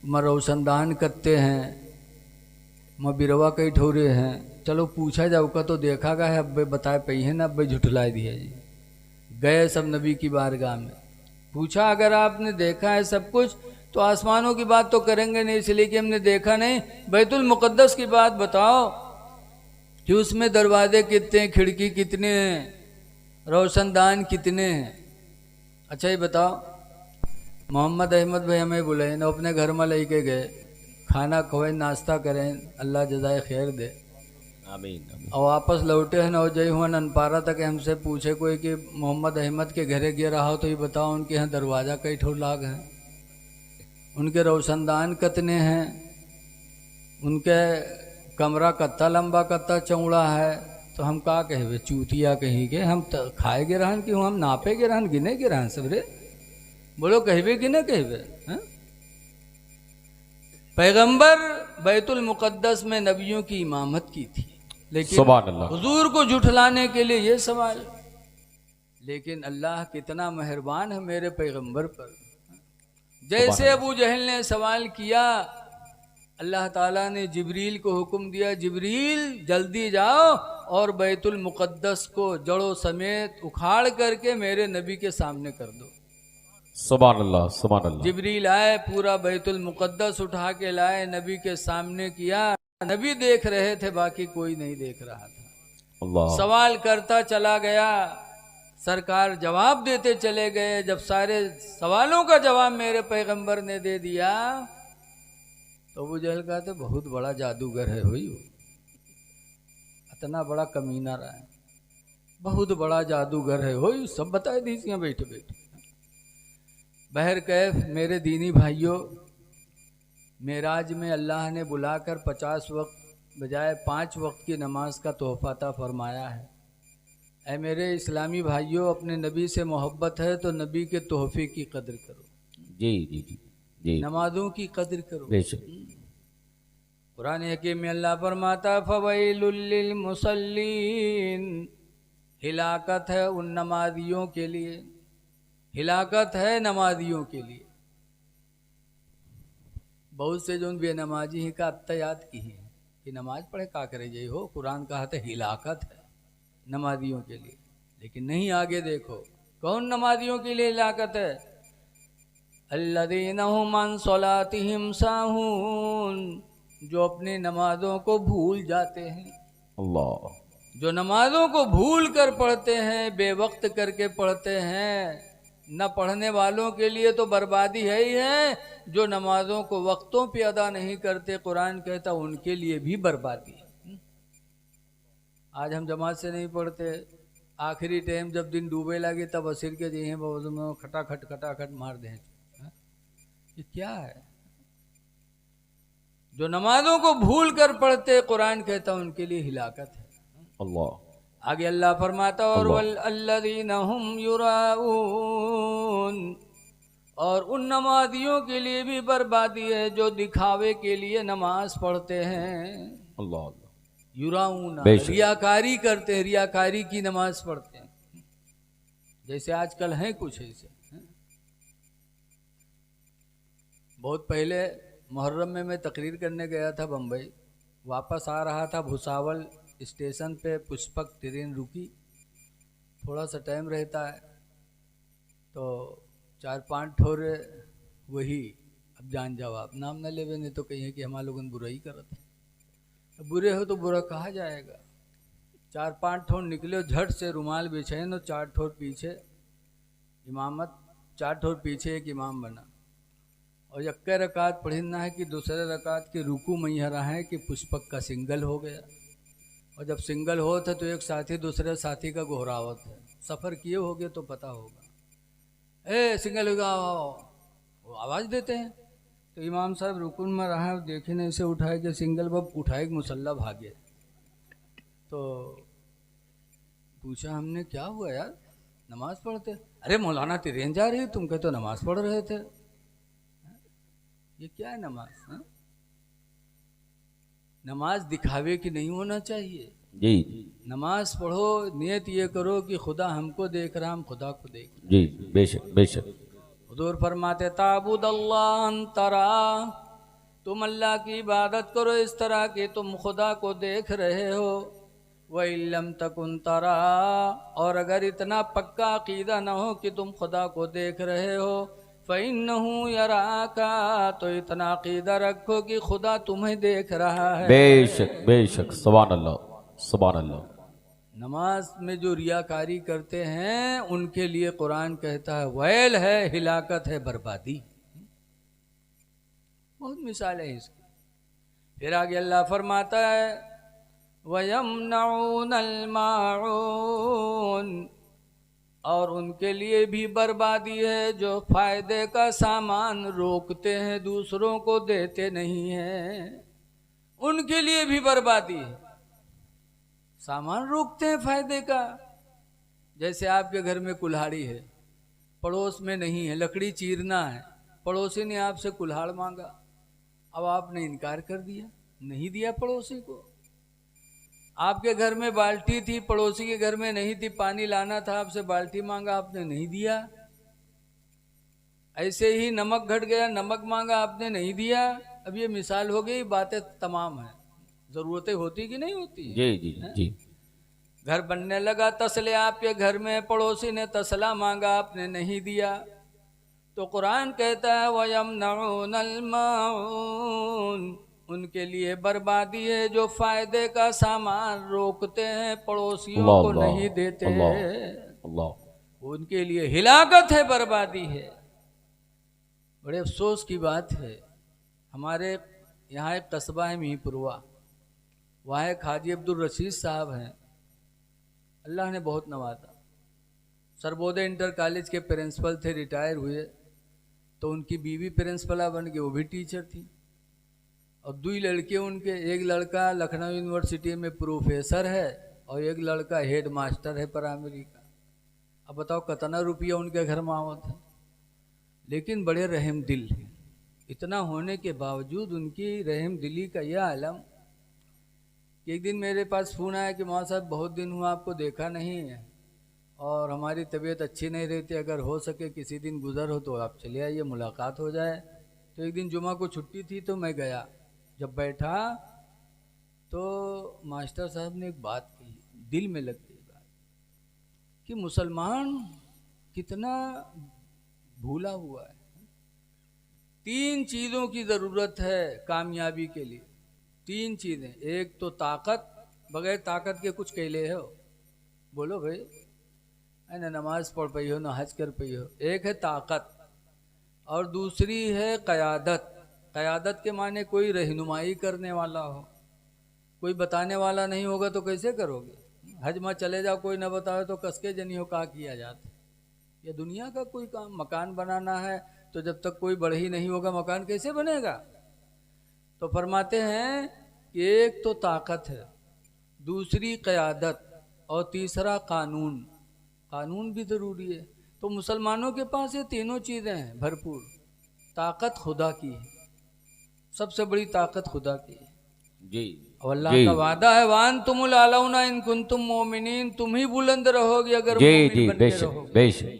मैं रोशनदान करते हैं, मैं बिरवा कई ठोरे हैं। चलो पूछा जाओ का तो देखा गया है, अब बताए पई है ना, अब झुठलाए दिया जी। गए सब नबी की बारगाह में, पूछा अगर आपने देखा है सब कुछ तो आसमानों की बात तो करेंगे नहीं, इसलिए कि हमने देखा नहीं, बैतुल मुकद्दस की बात बताओ कि उसमें दरवाजे कितने हैं, खिड़की कितने हैं, रोशनदान कितने हैं। अच्छा ये बताओ, मोहम्मद अहमद भाई हमें बुलाए ना, अपने घर में लेके गए, खाना खवाए, नाश्ता करें, अल्लाह जजाए खैर दे। आमीन। और वापस लौटे हैं ना, जय हुआ ननपारा तक हमसे पूछे कोई कि मोहम्मद अहमद के घरे गिर रहा हो तो ये बताओ उनके यहाँ दरवाज़ा कई ठो लाग हैं, उनके रोशनदान कितने हैं, उनके कमरा कत्ता लंबा कत्ता चौड़ा है। तो हम का कहे चूतिया कहीं के, हम खाए गे रहन कि हम नापे गे रहन, गिने गे रहन सब रे, बोलो कहबे कि न कहबे। पैगंबर बैतुल मुकद्दस में नबियों की इमामत की थी, लेकिन सुभान अल्लाह। हुजूर को झुठलाने के लिए ये सवाल। लेकिन अल्लाह कितना मेहरबान है मेरे पैगंबर पर। जैसे अबू जहल ने सवाल किया, अल्लाह ताला ने जिब्रील को हुक्म दिया, जिब्रील जल्दी जाओ और बैतुल मुकद्दस को जड़ों समेत उखाड़ करके मेरे नबी के सामने कर दो। सुभान अल्लाह, सुभान अल्लाह। जिब्रील आए, पूरा बैतुल मुकद्दस उठा के लाए, नबी के सामने किया। नबी देख रहे थे, बाकी कोई नहीं देख रहा था। अल्लाह। सवाल करता चला गया, सरकार जवाब देते चले गए। जब सारे सवालों का जवाब मेरे पैगंबर ने दे दिया तो अबू जहल कहा तो बहुत बड़ा जादूगर है हुई, इतना बड़ा कमीना रहा है, बहुत बड़ा जादूगर है हुई, सब बताए दीजिए बैठे बैठे। बहर कैफ मेरे दीनी भाइयों, मेराज में अल्लाह ने बुलाकर 50 वक्त बजाय 5 वक्त की नमाज का तोहफा अता फरमाया है। ऐ मेरे इस्लामी भाइयों, अपने नबी से मोहब्बत है तो नबी के तोहफे की कदर करो। जी जी जी जी। नमाजों की कदर करो। बेशक। कुरान हकीम में अल्लाह फरमाता फवैलुल लिल मुसल्लीन, हिलाकत है उन नमाजियों के लिए, हिलाकत है नमाजियों के लिए। बहुत से जो बेनमाजी ही का अब याद की है कि नमाज पढ़े का करे जाए हो, कुरान कहा था हिलाकत है नमाजियों के लिए, लेकिन नहीं आगे देखो कौन नमाजियों के लिए हिलाकत है। अल्लज़ीना हुम अन सलातिहिम साहून, जो अपनी नमाजों को भूल जाते हैं। अल्लाह। जो नमाजों को भूल कर पढ़ते हैं, बेवक्त करके पढ़ते हैं, न पढ़ने वालों के लिए तो बर्बादी है ही है, जो नमाजों को वक्तों पे अदा नहीं करते, कुरान कहता उनके लिए भी बर्बादी है। आज हम जमात से नहीं पढ़ते, आखिरी टाइम जब दिन डूबे लगे तब असर के दिए में खटाखट मार दें। ये क्या है? जो नमाजों को भूल कर पढ़ते, कुरान कहता उनके लिए हिलाकत है। अल्लाह। आगे अल्लाह फरमाता और वल्लज़ीना हुम युराऊन, और उन नमाजियों के लिए भी बर्बादी है जो दिखावे के लिए नमाज पढ़ते हैं। अल्लाह। युराऊन, रियाकारी करते हैं, रियाकारी की नमाज पढ़ते हैं, जैसे आजकल है कुछ ऐसे। बहुत पहले मुहर्रम में मैं तकरीर करने गया था बम्बई, वापस आ रहा था, भुसावल स्टेशन पे पुष्पक ट्रेन रुकी, थोड़ा सा टाइम रहता है तो 4-5 ठोरे वही, अब जान जाओ आप, नाम न लेवे नहीं तो कहिए कि हमारे लोगों बुराई करते, बुरे हो तो बुरा कहा जाएगा। 4-5 ठोर निकले, झट से रुमाल बिछे न, 4 ठोर पीछे इमामत, 4 ठोर पीछे एक इमाम बना, और यक्के रकात पढ़ना है कि दूसरे रकात के रुकू मैया रहा है कि पुष्पक का सिंगल हो गया, और जब सिंगल हो था तो एक साथी दूसरे साथी का गोहरावत है, सफ़र किए होगे तो पता होगा, ए सिंगल होगा, वो आवाज़ देते हैं। तो इमाम साहब रुकुन में रहा है, देखे नहीं से उठाए कि सिंगल बब उठाए मुसल्ला भागे। तो पूछा हमने क्या हुआ यार, नमाज पढ़ते? अरे मौलाना ट्रेन जा रही है, तुम कहते तो नमाज पढ़ रहे थे। ये क्या है नमाज? हा? नमाज दिखावे की नहीं होना चाहिए जी। नमाज पढ़ो, नियत ये करो कि खुदा हमको देख रहा, हम खुदा को देख रहे। जी बेशक बेशक। हुजूर फरमाते ताबुदल्लाह तरा, तुम अल्लाह की इबादत करो इस तरह कि तुम खुदा को देख रहे हो। वइल्लम तकुन तरा, और अगर इतना पक्का अकीदा न हो कि तुम खुदा को देख रहे हो, फ़इन्नहु यराका, तो इतना अकीदा रखो कि खुदा तुम्हें देख रहा है। बेशक सुभान अल्लाह सुभान अल्लाह। नमाज में जो रियाकारी करते हैं उनके लिए कुरान कहता है वैल है, हिलाकत है, बर्बादी। बहुत मिसाल है इसकी। फिर आगे अल्लाह फरमाता है वयमनऊनल माऊन, और उनके लिए भी बर्बादी है जो फायदे का सामान रोकते हैं, दूसरों को देते नहीं हैं, उनके लिए भी बर्बादी है। सामान रोकते हैं फायदे का। जैसे आपके घर में कुल्हाड़ी है, पड़ोस में नहीं है, लकड़ी चीरना है, पड़ोसी ने आपसे कुल्हाड़ मांगा, अब आपने इनकार कर दिया, नहीं दिया पड़ोसी को। आपके घर में बाल्टी थी, पड़ोसी के घर में नहीं थी, पानी लाना था, आपसे बाल्टी मांगा, आपने नहीं दिया। ऐसे ही नमक घट गया, नमक मांगा, आपने नहीं दिया। अब ये मिसाल हो गई, बातें तमाम है। जरूरतें होती कि नहीं होती है? जी जी जी। घर बनने लगा, तसले आपके घर में, पड़ोसी ने तसला मांगा, आपने नहीं दिया। तो कुरान कहता है वयमनऊनल माऊन, उनके लिए बर्बादी है जो फायदे का सामान रोकते हैं, पड़ोसियों अल्लाह को अल्लाह नहीं देते। अल्लाह अल्लाह। उनके लिए हिलाकत है, बर्बादी है। बड़े अफसोस की बात है, हमारे यहाँ एक कस्बा है मीरपुरवा, वहाँ एक हाजी अब्दुल रशीद साहब हैं, अल्लाह ने बहुत नवाजा। सर्वोदय इंटर कॉलेज के प्रिंसिपल थे, रिटायर हुए तो उनकी बीवी प्रिंसिपला बन गई, वो भी टीचर थी। और 2 लड़के उनके, एक लड़का लखनऊ यूनिवर्सिटी में प्रोफेसर है और एक लड़का हेड मास्टर है प्राइमरी का। अब बताओ कितना रुपया उनके घर में आवत है। लेकिन बड़े रहम दिल हैं। इतना होने के बावजूद उनकी रहम दिली का यह आलम कि एक दिन मेरे पास फ़ोन आया कि मौलाना साहब बहुत दिन हुआ आपको देखा नहीं है और हमारी तबीयत अच्छी नहीं रहती, अगर हो सके किसी दिन गुज़र हो तो आप चले आइए, मुलाकात हो जाए। तो एक दिन जुमा को छुट्टी थी तो मैं गया। जब बैठा तो मास्टर साहब ने एक बात की, दिल में लग गई बात, कि मुसलमान कितना भूला हुआ है। 3 चीज़ों की ज़रूरत है कामयाबी के लिए, 3 चीज़ें। एक तो ताकत, बगैर ताकत के कुछ कहले हो, बोलो भाई, है ना, नमाज पढ़ पई हो ना हज कर पई हो। एक है ताकत और दूसरी है क़यादत। क़यादत के माने कोई रहनुमाई करने वाला हो, कोई बताने वाला नहीं होगा तो कैसे करोगे। हज में चले जाओ, कोई ना बताओ तो कसके जनियो का किया जाता। ये दुनिया का कोई काम, मकान बनाना है तो जब तक कोई बढ़ई नहीं होगा मकान कैसे बनेगा। तो फरमाते हैं कि एक तो ताकत है, दूसरी क़यादत और तीसरा कानून। कानून भी ज़रूरी है। तो मुसलमानों के पास ये तीनों चीज़ें हैं भरपूर। ताकत खुदा की है, सबसे बड़ी ताकत खुदा की है। जी और अल्लाह जी का वादा है वान तुमुल आलौना इन कुंतुम मोमिनीन, तुम ही बुलंद रहोगे अगर जी मोमिन जी। बन के बेशक रहोगे। बेशक।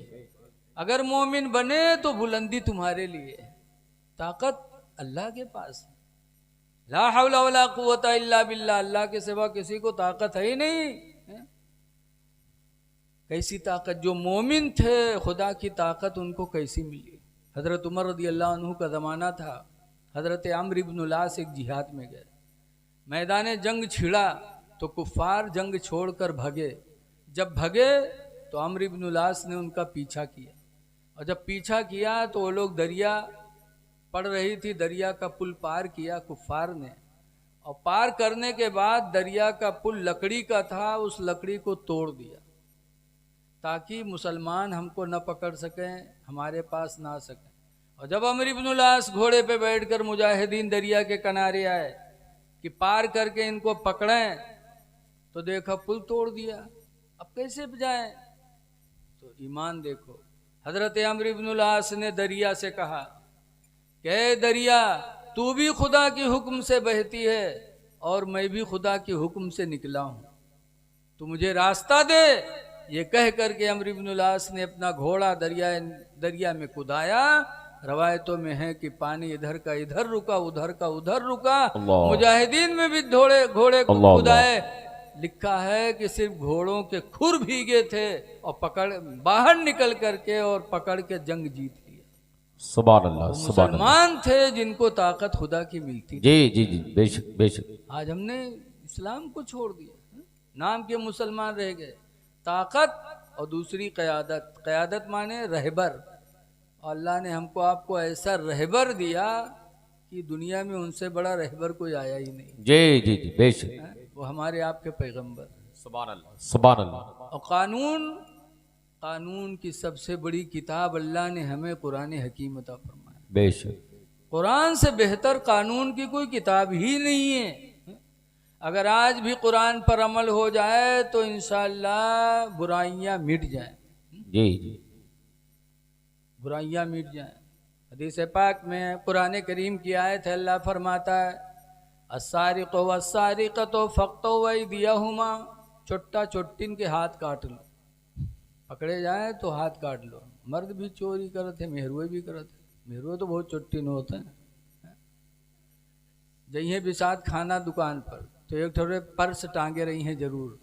अगर मोमिन बने तो बुलंदी तुम्हारे लिए है। ताकत अल्लाह के पास है। ला हौला वला कुव्वता इल्ला बिल्लाह, अल्लाह के सिवा किसी को ताकत है ही नहीं है? कैसी ताकत, जो मोमिन थे खुदा की ताकत उनको कैसी मिली। हज़रत उमर रज़ी अल्लाह अन्हु का ज़माना था, हज़रत अम्र इब्न लास एक जिहाद में गए, मैदान जंग छिड़ा तो कुफ़ार जंग छोड़कर भगे। जब भगे तो अम्र इब्न लास ने उनका पीछा किया, और जब पीछा किया तो वो लोग, दरिया पड़ रही थी, दरिया का पुल पार किया कुफ़ार ने, और पार करने के बाद दरिया का पुल लकड़ी का था, उस लकड़ी को तोड़ दिया ताकि मुसलमान हमको न पकड़ सकें, हमारे पास ना आ सकें। और जब अम्र इब्न लास घोड़े पे बैठकर मुजाहिदीन दरिया के किनारे आए कि पार करके इनको पकड़ें, तो देखा पुल तोड़ दिया, अब कैसे जाएं। तो ईमान देखो, हज़रत अम्र इब्न लास ने दरिया से कहा कि दरिया तू भी खुदा की हुक्म से बहती है और मैं भी खुदा के हुक्म से निकला हूँ, तू मुझे रास्ता दे। ये कह करके अम्र इब्न लास ने अपना घोड़ा दरिया में कुदाया रवायतों में है कि पानी इधर का इधर रुका, उधर का उधर रुका, अल्लाह। मुजाहिदीन में भी घोड़े घोड़े अल्लाह कूद आए। लिखा है कि सिर्फ घोड़ों के खुर भीगे थे और पकड़ बाहर निकल करके और पकड़ के जंग जीत लिया। सुभान अल्लाह, वो सुभान अल्लाह। मुसलमान थे जिनको ताकत खुदा की मिलती थी। जी जी जी, बेशक बेशक। आज हमने इस्लाम को छोड़ दिया, नाम के मुसलमान रह गए। ताकत और दूसरी क़यादत, क़यादत माने रहबर। और अल्लाह ने हमको आपको ऐसा रहबर दिया कि दुनिया में उनसे बड़ा रहबर कोई आया ही नहीं। जी जी जी, बेशक। वो हमारे आपके पैगंबर। सुभान अल्लाह, सुभान अल्लाह। और कानून, कानून की सबसे बड़ी किताब अल्लाह ने हमें कुरान हकीम अता फरमाया। बेशक। कुरान से बेहतर कानून की कोई किताब ही नहीं है। अगर आज भी कुरान पर अमल हो जाए तो इंशाअल्लाह बुराइयां मिट जाएं। जी जी, बुराइयां मिट जाएं। हदीस पाक में कुरान करीम की आयत है, अल्लाह फरमाता है अस्सारिक़ु वस्सारिक़तु फ़क़्तू अयदियहुमा, चोट्टा चोट्टिन के हाथ काट लो, पकड़े जाए तो हाथ काट लो। मर्द भी चोरी करते, मेहरुए भी करते, मेहरुए तो बहुत चोट्टिन होते हैं। जइए बिसात खाना दुकान पर तो एक थोड़े पर्स टांगे रही हैं जरूर।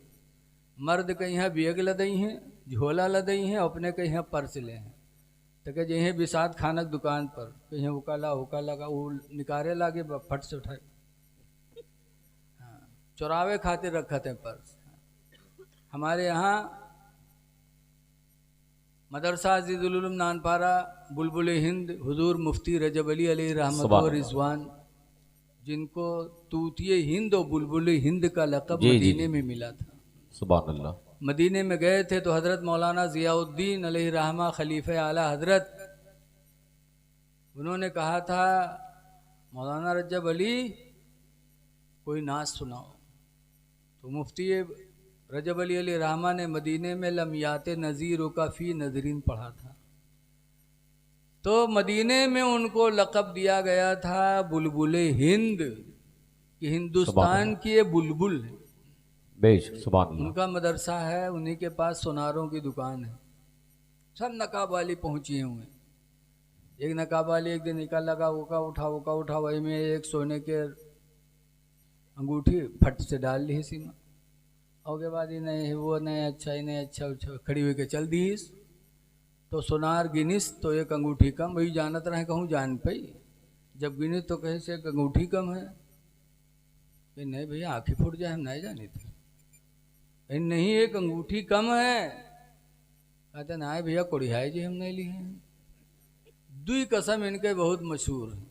मर्द कहीं यहाँ बैग लदई हैं, झोला लदई हैं, अपने कहीं यहाँ पर्स ले हैं। तो कह जइए बिसात खाना दुकान पर कहीं उकाला उकाला का वो निकारे लागे फट से उठाए। हाँ, चुरावे खातिर रखा थे पर्स। हमारे यहाँ मदरसा अज़ीज़ुल उलूम नानपारा बुलबुल हिंद हुजूर मुफ्ती रजब अली अलैहि रहमत व रिज़वान, जिनको तूतिए हिंद और बुलबुल हिंद का लक़ब मदीने में मिला था। सुभान अल्लाह। मदीने में गए थे तो हज़रत मौलाना ज़ियाउद्दीन अलैहि रहमा खलीफे आला हज़रत, उन्होंने कहा था मौलाना रजब अली कोई नाज सुनाओ। तो मुफ्ती रजब अली अलैहि रहमा ने मदीने में लम्याते नज़ीर का फ़ी नज़रीन पढ़ा था। तो मदीने में उनको लक़ब दिया गया था बुलबुल हिंद, कि हिंदुस्तान की ये बुलबुल है। बेशक, सुभान अल्लाह। उनका मदरसा है, उन्हीं के पास सोनारों की दुकान है। सब नकाब वाली पहुँची हुए। एक नकाब वाली एक दिन निकाल लगा वो का उठा वही में एक सोने के अंगूठी फट से डाल ली सीमा। और के बाद ही नहीं वो नहीं अच्छा ही नहीं अच्छा खड़ी हुई के चल दी। तो सोनार गिनिस तो एक अंगूठी कम, वही जानत रहे कहूँ जान पाई। जब गिनिस तो कहे से एक अंगूठी कम है। कि नहीं भैया आँखें फूट जाए, हम नहीं जाने थे। नहीं एक अंगूठी कम है। कहते ना भैया कोड़ियाई जी हम नहीं लिए हैं। दुई कसम इनके बहुत मशहूर है,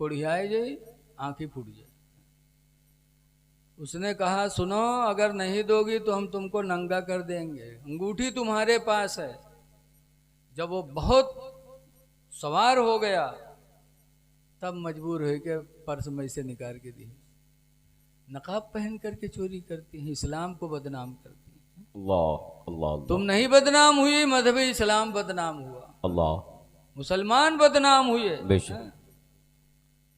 कोड़ियाई जी आँखें फूट जाए। उसने कहा सुनो अगर नहीं दोगी तो हम तुमको नंगा कर देंगे, अंगूठी तुम्हारे पास है। जब वो बहुत सवार हो गया तब मजबूर हो के पर्स में से निकाल के दी। नकाब पहन करके चोरी करती हैं, इस्लाम को बदनाम करती हैं। अल्लाह अल्लाह। तुम नहीं बदनाम हुई, मजहब इस्लाम बदनाम हुआ, अल्लाह, मुसलमान बदनाम हुए। बेशक।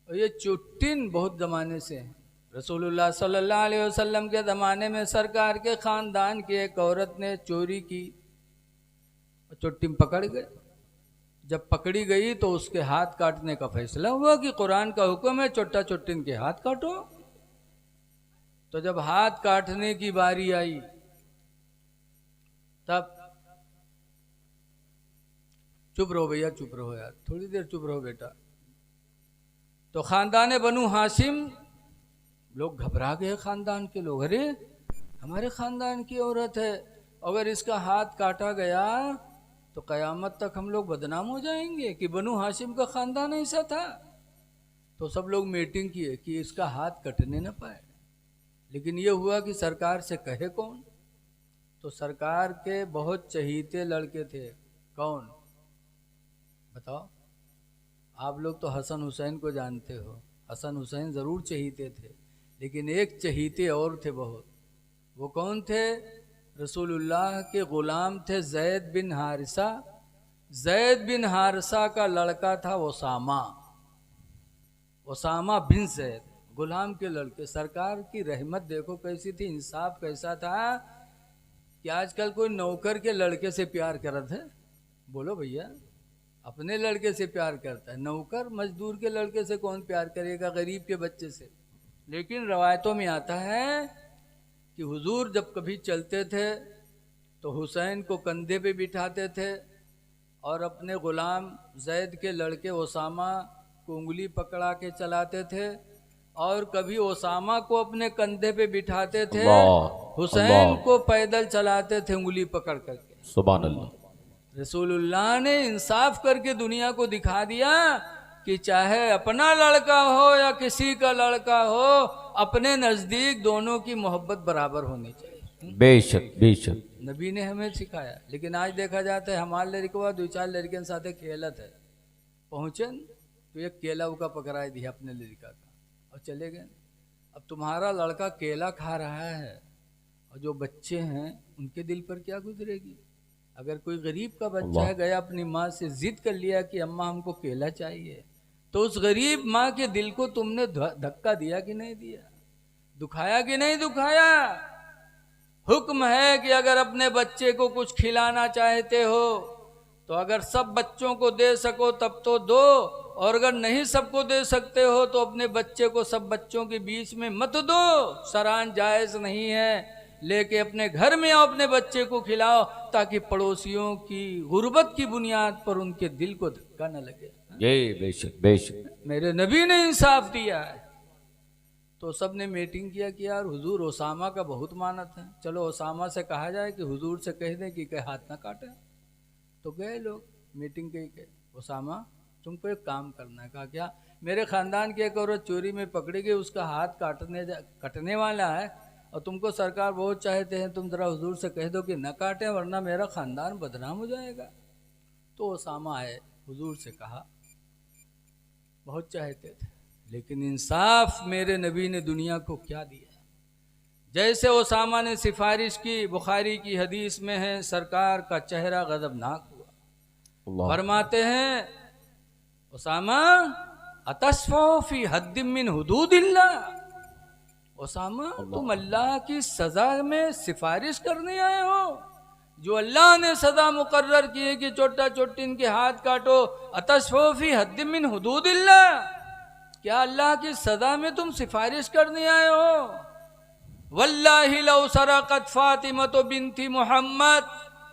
ये चुट्टिन बहुत ज़माने से है। रसूलुल्लाह सल्लल्लाहु अलैहि वसल्लम के ज़माने में सरकार के ख़ानदान की एक औरत ने चोरी की, चुट्टिन पकड़ गए। जब पकड़ी गई तो उसके हाथ काटने का फैसला हुआ कि कुरान का हुक्म है चोट्टा चुट्टिन के हाथ काटो। तो जब हाथ काटने की बारी आई तब चुप रहो भैया, चुप रहो यार, थोड़ी देर चुप रहो बेटा। तो खानदान बनु हाशिम लोग घबरा गए, खानदान के लोग, अरे हमारे खानदान की औरत है, अगर इसका हाथ काटा गया तो क़यामत तक हम लोग बदनाम हो जाएंगे कि बनु हाशिम का खानदान ऐसा था। तो सब लोग मीटिंग किए कि इसका हाथ कटने न पाए। लेकिन ये हुआ कि सरकार से कहे कौन। तो सरकार के बहुत चहीते लड़के थे। कौन बताओ? आप लोग तो हसन हुसैन को जानते हो, हसन हुसैन ज़रूर चहीते थे, लेकिन एक चहीते और थे बहुत। वो कौन थे? रसूलुल्लाह के ग़ुलाम थे ज़ैद बिन हारिसा। ज़ैद बिन हारिसा का लड़का था ओसामा, ओसामा बिन ज़ैद, ग़ुलाम के लड़के। सरकार की रहमत देखो कैसी थी, इंसाफ कैसा था कि आजकल कोई नौकर के लड़के से प्यार करत है? बोलो भैया, अपने लड़के से प्यार करता है, नौकर मजदूर के लड़के से कौन प्यार करेगा, गरीब के बच्चे से। लेकिन रवायतों में आता है कि हुजूर जब कभी चलते थे तो हुसैन को कंधे पे बिठाते थे और अपने गुलाम जैद के लड़के ओसामा को उंगली पकड़ा के चलाते थे, और कभी ओसामा को अपने कंधे पे बिठाते थे, अल्लाह हुसैन अल्लाह को पैदल चलाते थे उंगली पकड़ करके। सुभान अल्लाह। रसूलुल्लाह ने इंसाफ करके दुनिया को दिखा दिया कि चाहे अपना लड़का हो या किसी का लड़का हो, अपने नज़दीक दोनों की मोहब्बत बराबर होनी चाहिए। बेशक बेशक। नबी ने हमें सिखाया। लेकिन आज देखा जाता है हमारे लड़के दो चार लड़के साथ खेलत है, पहुँचे तो एक केला उका पकड़ा दिया अपने लड़का का और चले गए। अब तुम्हारा लड़का केला खा रहा है और जो बच्चे हैं उनके दिल पर क्या गुजरेगी। अगर कोई गरीब का बच्चा है गया अपनी माँ से जिद कर लिया कि अम्मा हमको केला चाहिए, तो उस गरीब माँ के दिल को तुमने धक्का दिया कि नहीं दिया, दुखाया कि नहीं दुखाया। हुक्म है कि अगर अपने बच्चे को कुछ खिलाना चाहते हो तो अगर सब बच्चों को दे सको तब तो दो, और अगर नहीं सबको दे सकते हो तो अपने बच्चे को सब बच्चों के बीच में मत दो। सरान जायज़ नहीं है, लेके अपने घर में आओ, अपने बच्चे को खिलाओ ताकि पड़ोसियों की गुर्बत की बुनियाद पर उनके दिल को धक्का न लगे। ये बेशक बेशक। मेरे नबी ने इंसाफ दिया है। तो सब ने मीटिंग किया कि यार हुजूर ओसामा का बहुत मानत है, चलो ओसामा से कहा जाए कि हुजूर से कह दें कि कहीं हाथ ना काटे। तो गए लोग मीटिंग के ओसामा तुमको एक काम करना है। कहा क्या? मेरे ख़ानदान की एक औरत चोरी में पकड़ी गई, उसका हाथ कटने वाला है और तुमको सरकार बहुत चाहते हैं, तुम ज़रा हुजूर से कह दो कि न काटें वरना मेरा ख़ानदान बदनाम हो जाएगा। तो ओसामा आए, हुजूर से कहा, बहुत चाहते थे लेकिन इंसाफ मेरे नबी ने दुनिया को क्या दिया। जैसे ओसामा ने सिफारिश की, बुखारी की हदीस में है, सरकार का चेहरा गजबनाक हुआ। फरमाते हैं ओसामा अतस्फो फी हद्दिम मिन हुदूदिल्लाह, ओसामा तुम अल्लाह की सजा में सिफारिश करने आए हो? जो अल्लाह ने सजा मुकर्रर की है कि चोटा चोटी इनके हाथ काटो, अतस्फो फी हद्दिम मिन हुदूदिल्लाह, क्या अल्लाह की सजा में तुम सिफारिश करने आए हो? वल्लाहि लौ सरक़त फातिमा बिन्ती मोहम्मद,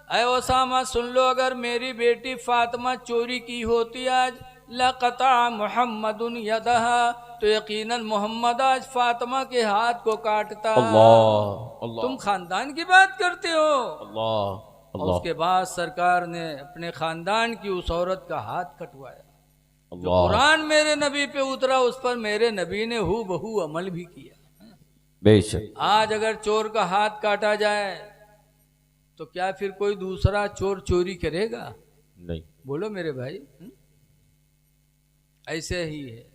ऐ ओसामा सुन लो, अगर मेरी बेटी फातिमा चोरी की होती आज, लक़ता मुहम्मदुन यदहा, तो यकीनन मोहम्मद आज फातिमा के हाथ को काटता। अल्लाह, तुम खानदान की बात करते हो। अल्लाह, और उसके बाद सरकार ने अपने खानदान की उस औरत का हाथ कटवाया। जो कुरान मेरे नबी पे उतरा उस पर मेरे नबी ने हू बहू अमल भी किया। बेशक। आज अगर चोर का हाथ काटा जाए तो क्या फिर कोई दूसरा चोर चोरी करेगा? नहीं। बोलो मेरे भाई। ऐसे ही है,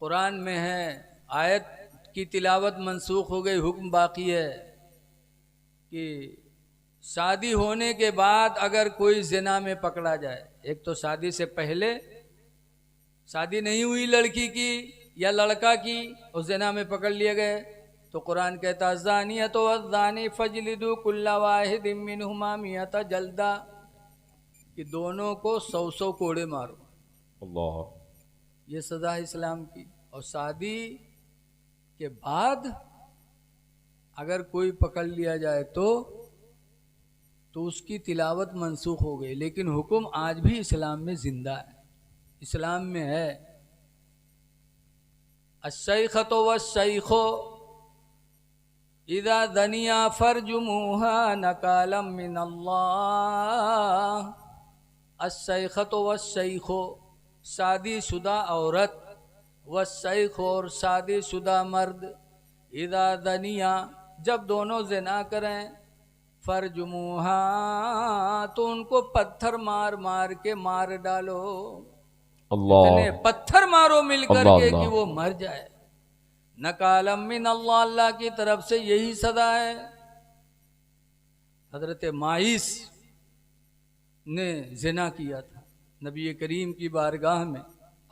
कुरान में है, आयत की तिलावत मंसूख हो गई, हुक्म बाकी है कि शादी होने के बाद अगर कोई जिना में पकड़ा जाए, एक तो शादी से पहले शादी नहीं हुई लड़की की या लड़का की, उस जिना में पकड़ लिए गए, तो कुरान कहता ज़ानियत वज़्ज़ानी फजलिदू कुल्ला वाहिदिम मिनहुमा मियता जल्दा, कि दोनों को 100 कोड़े मारो। अल्लाह। ये सज़ा है इस्लाम की। और शादी के बाद अगर कोई पकड़ लिया जाए तो उसकी तिलावत मंसूख हो गई, लेकिन हुक्म आज भी इस्लाम में जिंदा है। इस्लाम में है अश्शैख़तो वश्शैख़ो इज़ा ज़निया फ़रजुमूहा नकालम मिनल्लाह। अश्शैख़तो वश्शैख़ो, शादीशुदा औरत, वश्शैख़ और शादीशुदा मर्द, इज़ा ज़निया, जब दोनों ज़िना करें, फ़रजुमूहा, तो उनको पत्थर मार मार के मार डालो। इतने पत्थर मारो मिलकर के कि वो मर जाए। नकालम मिन अल्लाह, अल्लाह की तरफ से यही सदा है। हजरत माइस ने जिना किया था, नबी करीम की बारगाह में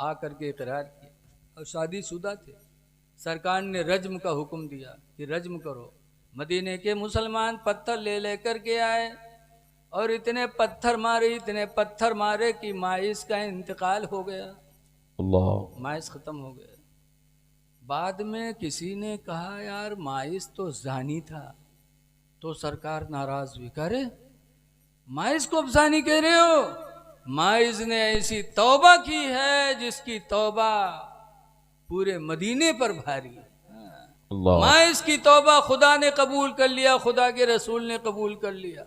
आकर के इकरार किया और शादीशुदा थे। सरकार ने रज्म का हुक्म दिया कि रज्म करो। मदीने के मुसलमान पत्थर ले लेकर के आए और इतने पत्थर मारे कि माइस का इंतकाल हो गया, अल्लाह। माइस खत्म हो गया। बाद में किसी ने कहा यार माइस तो जानी था, तो सरकार नाराज हुई, कह रहे माइस को अब जानी कह रहे हो? माइस ने ऐसी तौबा की है जिसकी तौबा पूरे मदीने पर भारी। अल्लाह। माइस की तौबा खुदा ने कबूल कर लिया, खुदा के रसूल ने कबूल कर लिया।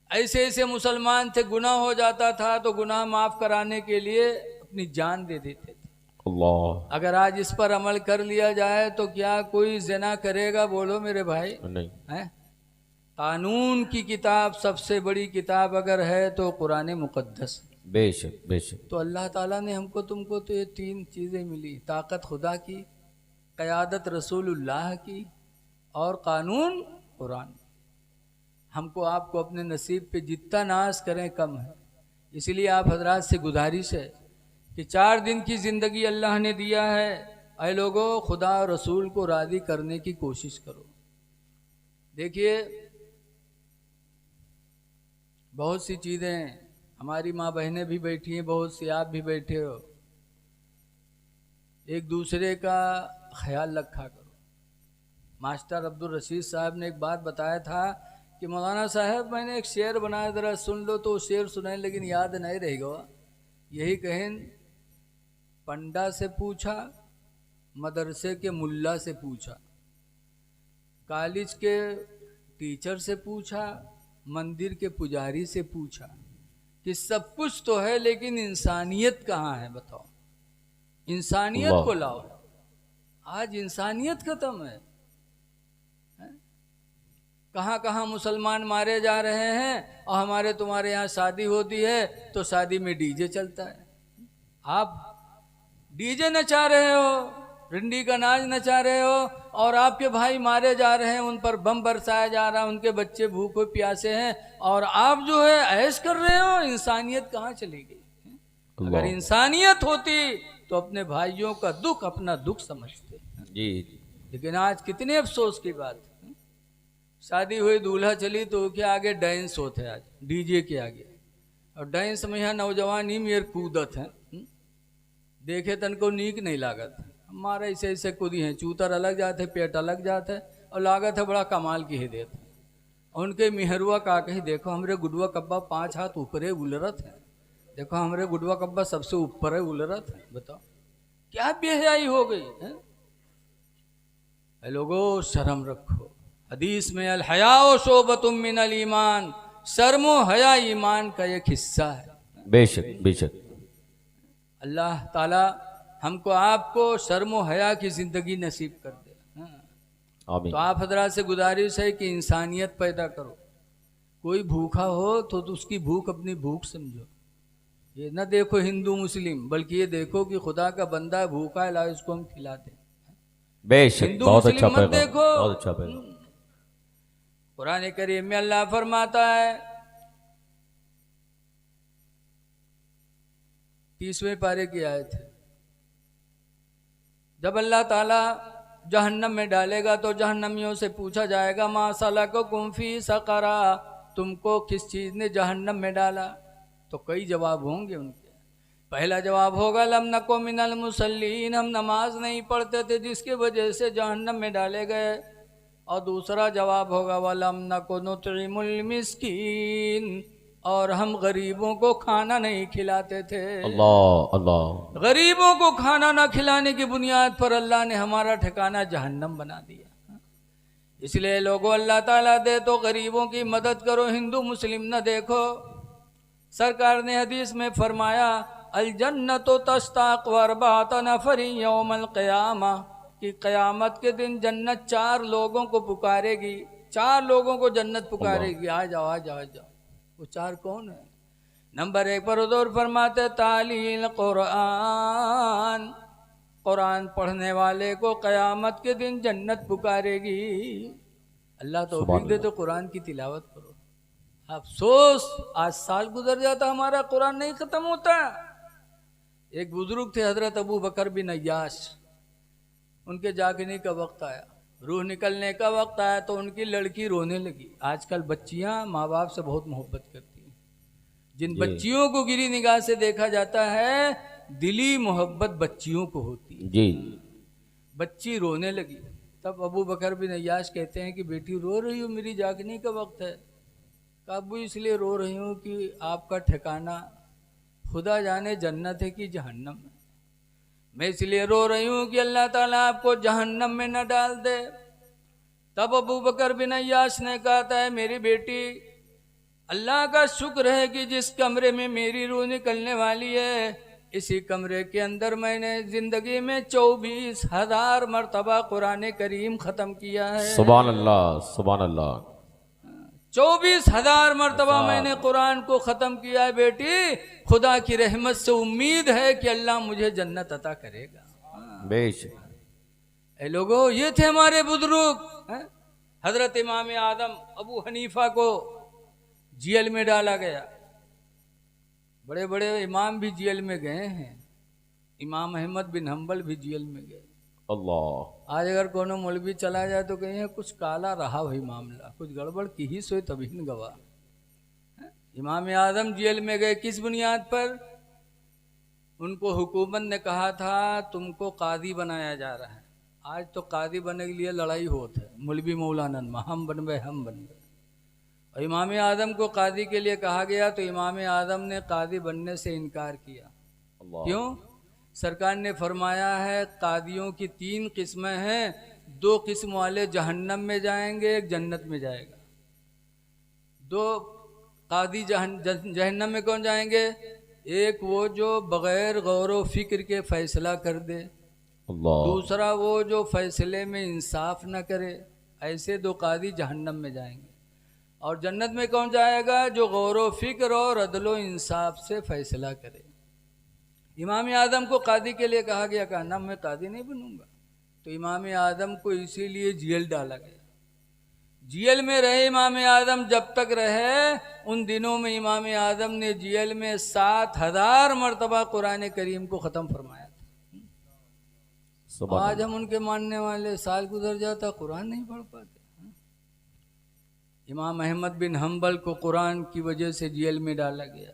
ऐसे ऐसे मुसलमान थे, गुनाह हो जाता था तो गुनाह माफ कराने के लिए अपनी जान दे देते थे। अल्लाह। अगर आज इस पर अमल कर लिया जाए तो क्या कोई ज़िना करेगा? बोलो मेरे भाई। नहीं। है कानून की किताब सबसे बड़ी किताब अगर है तो कुरान मुकद्दस। बेशक बेशक। तो अल्लाह ताला ने हमको तुमको तो ये तीन चीज़ें मिली, ताकत खुदा की, क़यादत रसूलुल्लाह की, और कानून कुरान। हमको आपको अपने नसीब पे जितना नाज करें कम है। इसलिए आप हजरात से गुजारिश है कि 4 दिन की ज़िंदगी अल्लाह ने दिया है, ऐ लोगों खुदा और रसूल को राज़ी करने की कोशिश करो। देखिए बहुत सी चीज़ें, हमारी माँ बहनें भी बैठी हैं, बहुत सी आप भी बैठे हो, एक दूसरे का ख्याल रखा करो। मास्टर अब्दुल रशीद साहब ने एक बात बताया था कि मौलाना साहब मैंने एक शेर बनाया, ज़रा सुन लो। तो शेर सुनाए लेकिन याद नहीं रहेगा। यही कहें, पंडा से पूछा, मदरसे के मुल्ला से पूछा, कॉलेज के टीचर से पूछा, मंदिर के पुजारी से पूछा कि सब कुछ तो है लेकिन इंसानियत कहाँ है? बताओ, इंसानियत को लाओ। आज इंसानियत खत्म है। कहाँ कहाँ मुसलमान मारे जा रहे हैं, और हमारे तुम्हारे यहाँ शादी होती है तो शादी में डीजे चलता है। आप डीजे नचा रहे हो, रिंडी का नाच नचा रहे हो, और आपके भाई मारे जा रहे हैं, उन पर बम बरसाया जा रहा है, उनके बच्चे भूखे प्यासे हैं, और आप जो है ऐश कर रहे हो। इंसानियत कहाँ चली गई? अगर इंसानियत होती तो अपने भाइयों का दुख अपना दुख समझते जी। लेकिन आज कितने अफसोस की बात, शादी हुई, दूल्हा चली तो क्या आगे डांस होते आज डीजे के आगे, और डांस में यहाँ नौजवान ही मेर कूदत है, देखे तन को नीक नहीं लागत। हमारे ऐसे ऐसे कूदी हैं, चूतर अलग जाते, पेट अलग जाते, और लागत है बड़ा कमाल की ही देते। उनके मिहरुआ का कही देखो हमरे गुडुआ कब्बा 5 हाथ ऊपरे उलरत है, देखो हमरे गुडुआ कब्बा सबसे ऊपर है उलरत है। बताओ क्या बेहयाई हो गई है? लोगों शर्म रखो। हदीस में अल हया शोबतुम मिनल ईमान, शर्मो हया ईमान का एक हिस्सा है। बेशक बेशक। अल्लाह ताला हमको आपको शर्मो हया की ज़िंदगी नसीब कर दे। आमीन। तो आप हजरात से गुजारिश है कि इंसानियत पैदा करो। कोई भूखा हो तो उसकी भूख अपनी भूख समझो। ये न देखो हिंदू मुस्लिम, बल्कि ये देखो कि खुदा का बंदा भूखा है, लाओ इसको हम खिलाते हैं। बेशक हिंदू बहुत मुस्लिम अच्छा मत पैगाम, देखो। बहुत अच्छा पैगाम। कुरान करीम में अल्लाह फरमाता है 30वें पारे की आयत है, जब अल्लाह ताला जहन्नम में डालेगा तो जहन्नमियों से पूछा जाएगा मा सलकुकुम फी सक़रा, तुमको किस चीज़ ने जहन्नम में डाला? तो कई जवाब होंगे उनके। पहला जवाब होगा लम नको मिनल मुसल्लीन, हम नमाज नहीं पढ़ते थे जिसके वजह से जहन्नम में डाले गए। और दूसरा जवाब होगा वलम नको नुतइमुल मिस्कीन, और हम गरीबों को खाना नहीं खिलाते थे। अल्लाह अल्लाह। गरीबों को खाना ना खिलाने की बुनियाद पर अल्लाह ने हमारा ठिकाना जहन्नम बना दिया। इसलिए लोगों अल्लाह ताला दे तो गरीबों की मदद करो, हिंदू मुस्लिम न देखो। सरकार ने हदीस में फरमाया अल जन्नतो तस्ताक वरबात नफरी यौमल क़यामा, कि क़यामत के दिन जन्नत 4 लोगों को पुकारेगी, 4 लोगों को जन्नत पुकारेगी, आ जाओ आ जाओ आ जाओ। वो 4 कौन है? नंबर 1 पर हुज़ूर फरमाते तालील कुरान, कुरान पढ़ने वाले को क़यामत के दिन जन्नत पुकारेगी। अल्लाह तौफीक दे तो कुरान की तिलावत करो। अफसोस आज साल गुजर जाता हमारा कुरान नहीं ख़त्म होता। एक बुजुर्ग थे हज़रत अबू बकर बिन अय्याश, उनके जागने का वक्त आया। रूह निकलने का वक्त आया तो उनकी लड़की रोने लगी। आजकल बच्चियां माँ बाप से बहुत मोहब्बत करती हैं। जिन जी। बच्चियों को गिरी निगाह से देखा जाता है, दिली मोहब्बत बच्चियों को होती है। जी। बच्ची रोने लगी। तब अबू बकर बिन अय्याश कहते हैं कि बेटी रो रही हो, मेरी जागने का वक्त है। कहा अबू इसलिए रो रही हूँ कि आपका ठिकाना खुदा जाने जन्नत है कि जहन्नम है। मैं इसलिए रो रही हूँ कि अल्लाह ताला आपको जहन्नम में न डाल दे। तब अबू बकर बिन अय्याश ने कहा था, मेरी बेटी अल्लाह का शुक्र है कि जिस कमरे में मेरी रूह निकलने वाली है, इसी कमरे के अंदर मैंने जिंदगी में 24,000 मरतबा कुरान करीम खत्म किया है। सुभान अल्लाह, सुभान अल्लाह। 24,000 मरतबा मैंने कुरान को ख़त्म किया है बेटी। खुदा की रहमत से उम्मीद है कि अल्लाह मुझे जन्नत अता करेगा। बेशक। ए लोगों, ये थे हमारे बुजुर्ग। हजरत इमाम आदम अबू हनीफा को जेल में डाला गया। बड़े बड़े इमाम भी जेल में गए हैं। इमाम अहमद बिन हम्बल भी जेल में गए। अल्लाह। आज अगर कोनो मौलवी चला जाए तो कहीं कुछ काला रहा वही मामला, कुछ गड़बड़ की ही सोई तभी न गवा। इमाम आदम जेल में गए किस बुनियाद पर? उनको हुकूमत ने कहा था तुमको कादी बनाया जा रहा है। आज तो कादी बनने के लिए लड़ाई होती है, मौलवी मौलाना हम बन गए, हम बन गए। और इमाम आदम को कादी के लिए कहा गया तो इमाम आदम ने कादी बनने से इनकार किया। क्यों? सरकार ने फरमाया है कादियों की 3 किस्में हैं। 2 किस्म वाले जहन्नम में जाएंगे, एक जन्नत में जाएगा। 2 कादी जहन्नम में कौन जाएंगे? एक वो जो बग़ैर गौर व फिक्र के फैसला कर दे, दूसरा वो जो फैसले में इंसाफ न करे। ऐसे 2 कादी जहन्नम में जाएंगे। और जन्नत में कौन जाएगा? जो गौर व फिक्र और अदलो इंसाफ से फैसला करे। इमाम आदम को कादी के लिए कहा गया, कहा ना मैं कादी नहीं बनूंगा। तो इमाम आदम को इसीलिए जेल डाला गया। जेल में रहे इमाम आदम जब तक रहे, उन दिनों में इमाम आदम ने जेल में 7,000 मरतबा कुरान करीम को ख़त्म फरमाया था। आज हम उनके मानने वाले साल गुजर जाता कुरान नहीं पढ़ पाते। इमाम अहमद बिन हम्बल को कुरान की वजह से जेल में डाला गया।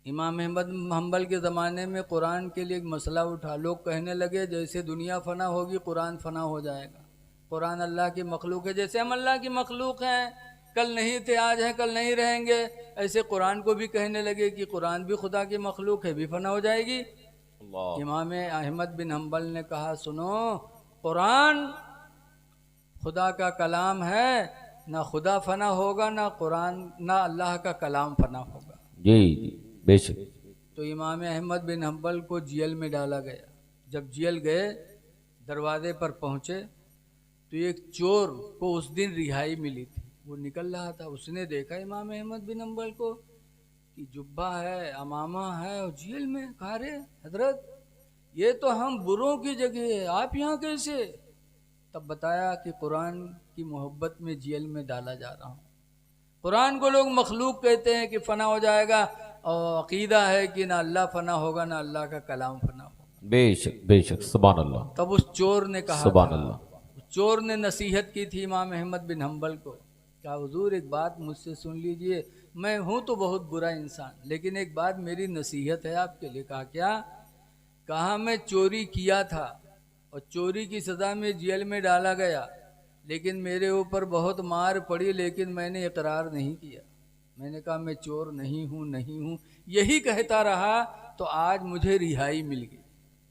इमाम अहमद हम्बल के ज़माने में कुरान के लिए एक मसला उठा। लोग कहने लगे जैसे दुनिया फ़ना होगी कुरान फ़ना हो जाएगा। कुरान अल्लाह की मखलूक है, जैसे हम अल्लाह की मखलूक हैं, कल नहीं थे आज हैं कल नहीं रहेंगे, ऐसे कुरान को भी कहने लगे कि कुरान भी खुदा की मखलूक है, भी फ़ना हो जाएगी। इमाम अहमद बिन हम्बल ने कहा सुनो, कुरान खुदा का कलाम है, ना खुदा फ़ना होगा ना कुरान, ना अल्लाह का कलाम फ़ना होगा। जी बेशक। तो इमाम अहमद बिन हम्बल को जेल में डाला गया। जब जेल गए, दरवाजे पर पहुँचे तो एक चोर को उस दिन रिहाई मिली थी। वो निकल रहा था, उसने देखा इमाम अहमद बिन हम्बल को कि जुब्बा है, अमामा है और जेल में। कहा रे हजरत, ये तो हम बुरों की जगह है, आप यहाँ कैसे? तब बताया कि कुरान की मोहब्बत में जेल में डाला जा रहा हूँ। कुरान को लोग मखलूक कहते हैं कि फ़ना हो जाएगा, और अकीदा है कि ना अल्लाह फ़ना होगा ना अल्लाह का कलाम फ़ना होगा। बेशक बेशक, सुभान अल्लाह। तब उस चोर ने कहा, सुभान अल्लाह। चोर ने नसीहत की थी इमाम अहमद बिन हम्बल को, क्या हुजूर एक बात मुझसे सुन लीजिए, मैं हूँ तो बहुत बुरा इंसान, लेकिन एक बात मेरी नसीहत है आपके लिए। कहा क्या? कहा मैं चोरी किया था और चोरी की सज़ा में जेल में डाला गया, लेकिन मेरे ऊपर बहुत मार पड़ी, लेकिन मैंने इकरार नहीं किया। मैंने कहा मैं चोर नहीं हूँ, नहीं हूँ, यही कहता रहा तो आज मुझे रिहाई मिल गई,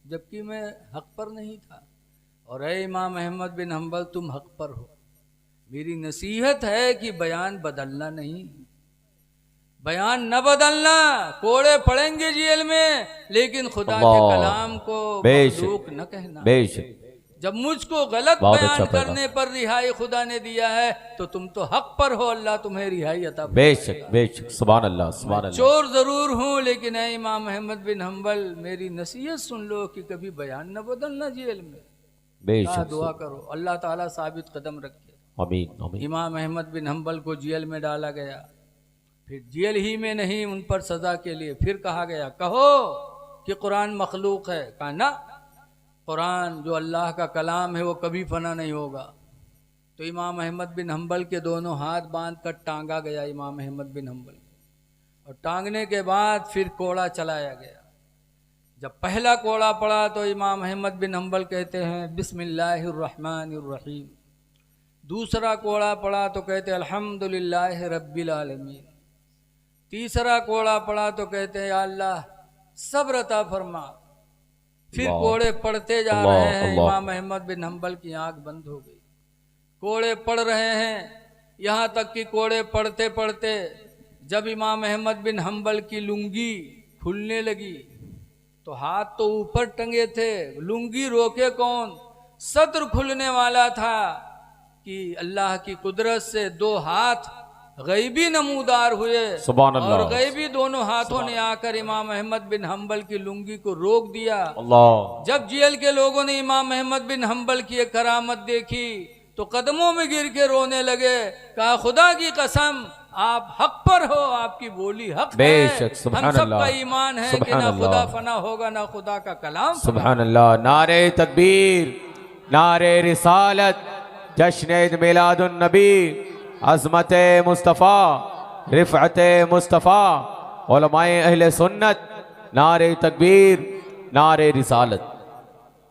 जबकि मैं हक पर नहीं था। और ऐ इमाम अहमद बिन हम्बल, तुम हक पर हो। मेरी नसीहत है कि बयान बदलना नहीं, बयान न बदलना। कोड़े पड़ेंगे जेल में, लेकिन खुदा के कलाम को मखलूक न कहना। बेशक। जब मुझको गलत बयान करने पर रिहाई खुदा ने दिया है तो तुम तो हक पर हो, अल्लाह तुम्हें रिहाई अता। बेशक बेशक, सुभान अल्लाह, सुभान अल्लाह। चोर जरूर हूँ, लेकिन ऐ इमाम अहमद बिन हम्बल, मेरी नसीहत सुन लो कि कभी बयान न बदलना जेल में। बेशक दुआ करो अल्लाह ताला साबित कदम रखे। आमीन आमीन। इमाम अहमद बिन हम्बल को जेल में डाला गया। फिर जेल ही में नहीं, उन पर सज़ा के लिए फिर कहा गया कहो कि कुरान मखलूक है। कहा ना, कुरान जो अल्लाह का कलाम है वो कभी फना नहीं होगा। तो इमाम अहमद बिन हम्बल के दोनों हाथ बांध कर टांगा गया इमाम अहमद बिन हम्बल, और टांगने के बाद फिर कोड़ा चलाया गया। जब पहला कोड़ा पड़ा तो इमाम अहमद बिन हम्बल कहते हैं बिस्मिल्लाहिर्रहमानिर्रहीम। दूसरा कोड़ा पड़ा तो कहते अल्हम्दुलिल्लाहि रब्बिल आलमीन। तीसरा कोड़ा पड़ा तो कहते हैं या अल्लाह सब्र अता फरमा। फिर कोड़े पढ़ते जा रहे हैं। इमाम अहमद बिन हम्बल की आंख बंद हो गई। कोड़े पढ़ रहे हैं, यहाँ तक कि कोड़े पढ़ते पढ़ते जब इमाम अहमद बिन हम्बल की लुंगी खुलने लगी तो हाथ तो ऊपर टंगे थे, लुंगी रोके कौन? सत्र खुलने वाला था कि अल्लाह की कुदरत से दो हाथ गैबी नमूदार हुए और गैबी दोनों हाथों ने आकर इमाम अहमद बिन हम्बल की लुंगी को रोक दिया। जब जेल के लोगों ने इमाम अहमद बिन हम्बल की एक करामत देखी तो कदमों में गिर के रोने लगे। कहा खुदा की कसम आप हक पर हो, आपकी बोली हक है। हम सबका ईमान है कि ना खुदा फना होगा ना खुदा का कलाम। सुभान अल्लाह। नारे तकबीर, नारे रिसालत, जश्न मिलादुन नबी, अज़मत मुस्तफ़ा, रिफ़अत मुस्तफ़ा, उलमाए अहले सुन्नत, नारे तकबीर, नारे रिसालत।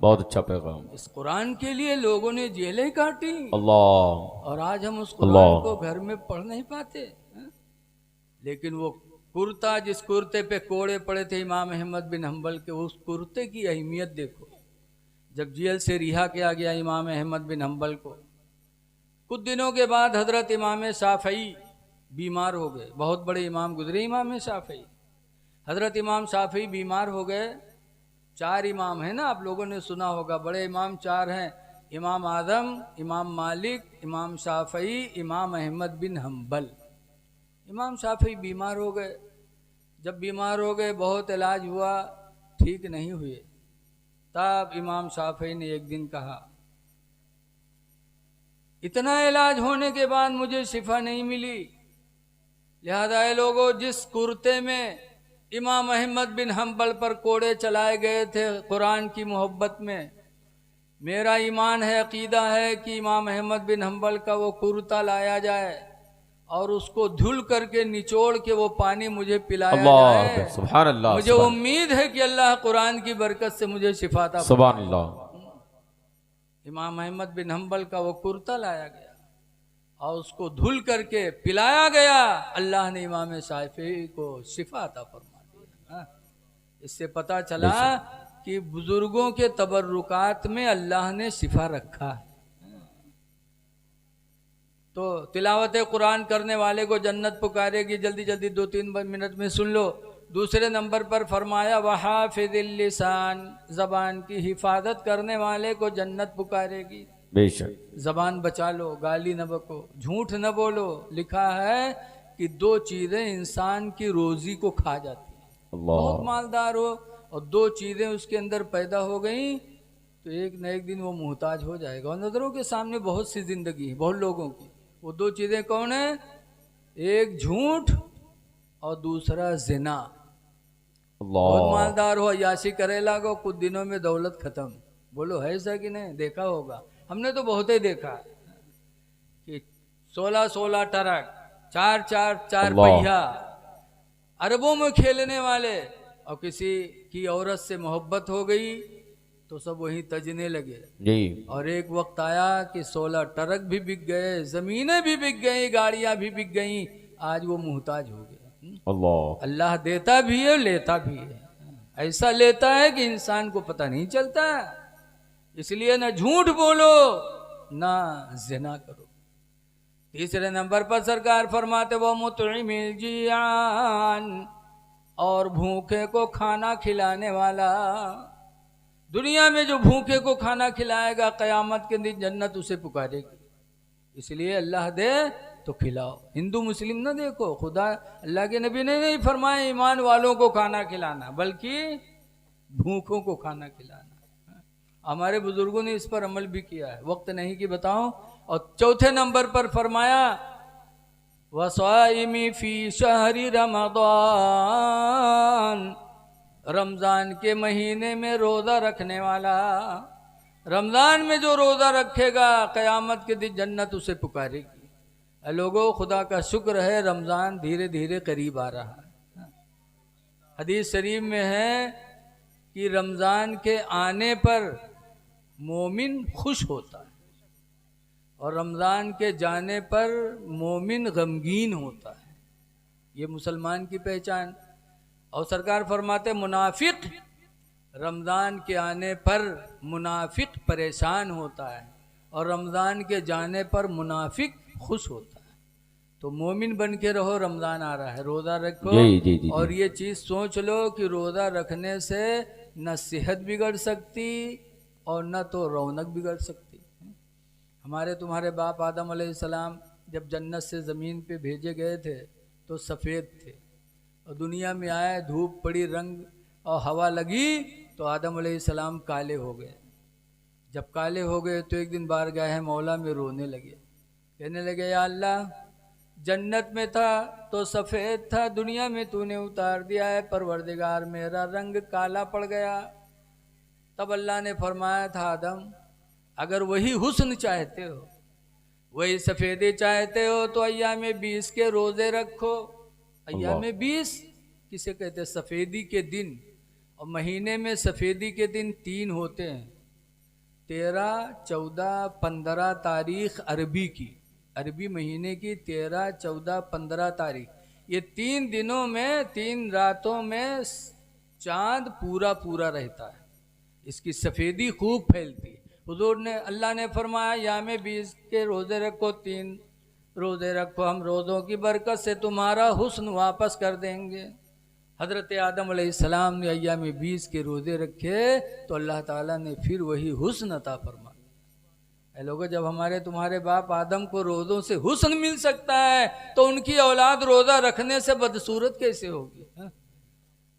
बहुत अच्छा पैगाम। इस कुरान के लिए लोगों ने जेलें काटी अल्लाह, और आज हम उस कुरान को घर में पढ़ नहीं पाते। लेकिन वो कुर्ता, जिस कुर्ते पे कोड़े पड़े थे इमाम अहमद बिन हम्बल के, उस कुर्ते की अहमियत देखो। जब जेल से रिहा किया गया इमाम अहमद बिन हम्बल को, कुछ दिनों के बाद हजरत इमाम शाफई बीमार हो गए। बहुत बड़े इमाम गुजरे इमाम शाफई। हजरत इमाम शाफई बीमार हो गए। चार इमाम हैं ना, आप लोगों ने सुना होगा, बड़े इमाम चार हैं, इमाम आज़म, इमाम मालिक, इमाम शाफई, इमाम अहमद बिन हम्बल। इमाम शाफई बीमार हो गए। जब बीमार हो गए बहुत इलाज हुआ, ठीक नहीं हुए। तब इमाम शाफई ने एक दिन कहा इतना इलाज होने के बाद मुझे शिफा नहीं मिली, लिहाजा ये लोगों जिस कुर्ते में इमाम अहमद बिन हम्बल पर कोड़े चलाए गए थे कुरान की मोहब्बत में, मेरा ईमान है, अकीदा है कि इमाम अहमद बिन हम्बल का वो कुर्ता लाया जाए और उसको धुल करके निचोड़ के वो पानी मुझे पिलाया जाए। सुभान अल्लाह। मुझे उम्मीद है कि अल्लाह कुरान की बरकत से मुझे शिफा ता। सुभान अल्लाह। इमाम अहमद बिन हम्बल का वो कुर्ता लाया गया और उसको धुल करके पिलाया गया। अल्लाह ने इमाम शाफी को शिफा अता फरमा दिया। इससे पता चला कि बुजुर्गों के तबर्रुकात में अल्लाह ने शिफा रखा है। तो तिलावत कुरान करने वाले को जन्नत पुकारेगी। जल्दी जल्दी 2-3 मिनट में सुन लो। दूसरे नंबर पर फरमाया वहाफिज़िल लिसान, जबान की हिफाजत करने वाले को जन्नत पुकारेगी। बेशक जबान बचा लो, गाली न बको, झूठ न बोलो। लिखा है कि 2 चीजें इंसान की रोजी को खा जाती हैं। बहुत मालदार हो और 2 चीजें उसके अंदर पैदा हो गई तो एक न एक दिन वो मुहताज हो जाएगा। और नजरों के सामने बहुत सी जिंदगी है बहुत लोगों की। वो 2 चीजें कौन है? एक झूठ और दूसरा जिना। बहुत मालदार हो, अय्याशी करे लागो, कुछ दिनों में दौलत खत्म। बोलो है ऐसा कि नहीं? देखा होगा, हमने तो बहुत ही देखा कि 16-16 ट्रक, 4 पहिया, अरबों में खेलने वाले, और किसी की औरत से मोहब्बत हो गई तो सब वहीं तजने लगे जी। और एक वक्त आया कि 16 ट्रक भी बिक गए, जमीनें भी बिक गई, गाड़ियां भी बिक गई। आज वो मुहताज हो गए। अल्लाह देता भी है लेता भी है। ऐसा लेता है कि इंसान को पता नहीं चलता। इसलिए ना झूठ बोलो ना जिना करो। तीसरे नंबर पर सरकार फरमाते वो मुतइमिल जियान, और भूखे को खाना खिलाने वाला। दुनिया में जो भूखे को खाना खिलाएगा कयामत के दिन जन्नत उसे पुकारेगी। इसलिए अल्लाह दे तो खिलाओ। हिंदू मुस्लिम ना देखो, खुदा अल्लाह के नबी ने नहीं फरमाया ईमान वालों को खाना खिलाना, बल्कि भूखों को खाना खिलाना। हमारे बुजुर्गों ने इस पर अमल भी किया है, वक्त नहीं कि बताऊं। और चौथे नंबर पर फरमाया वसाइमी फी शहरी रमज़ान, रमज़ान के महीने में रोज़ा रखने वाला, रमज़ान में जो रोज़ा रखेगा क़यामत के दिन जन्नत उसे पुकारेगी। लोगों, खुदा का शुक्र है रमज़ान धीरे धीरे करीब आ रहा है। हदीस शरीफ में है कि रमज़ान के आने पर मोमिन खुश होता है और रमज़ान के जाने पर मोमिन गमगीन होता है। ये मुसलमान की पहचान। और सरकार फरमाते मुनाफिक रमज़ान के आने पर मुनाफिक परेशान होता है और रमज़ान के जाने पर मुनाफिक खुश होता है। तो मोमिन बन के रहो, रमज़ान आ रहा है, रोज़ा रखो। जी। और ये चीज़ सोच लो कि रोज़ा रखने से न सेहत बिगड़ सकती और न तो रौनक बिगड़ सकती। हमारे तुम्हारे बाप आदम अलैहिस्सलाम जब जन्नत से ज़मीन पे भेजे गए थे तो सफ़ेद थे और दुनिया में आए, धूप पड़ी, रंग और हवा लगी तो आदम अलैहिस्सलाम काले हो गए। जब काले हो गए तो एक दिन बारगाह मौला में रोने लगे, कहने लगे या अल्लाह, जन्नत में था तो सफ़ेद था, दुनिया में तूने उतार दिया है, परवरदिगार मेरा रंग काला पड़ गया। तब अल्लाह ने फरमाया था आदम, अगर वही हुस्न चाहते हो, वही सफ़ेदी चाहते हो तो अय्याम 20 के रोज़े रखो। अय्याम 20 किसे कहते हैं? सफ़ेदी के दिन। और महीने में सफ़ेदी के दिन 3 होते हैं, 13, 14, 15 तारीख अरबी की, अरबी महीने की 13, 14, 15 तारीख। ये 3 दिनों में, 3 रातों में चाँद पूरा पूरा रहता है, इसकी सफ़ेदी खूब फैलती है। हुजूर ने, अल्लाह ने फरमाया याम 20 के रोज़े रखो, 3 रोज़े रखो, हम रोज़ों की बरकत से तुम्हारा हुस्न वापस कर देंगे। हज़रत आदम अलैहिस्सलाम ने अय्याम 20 के रोज़े रखे तो अल्लाह ताला ने फिर वही हुस्न अता फरमाया। लोगों, जब हमारे तुम्हारे बाप आदम को रोज़ों से हुस्न मिल सकता है तो उनकी औलाद रोज़ा रखने से बदसूरत कैसे होगी?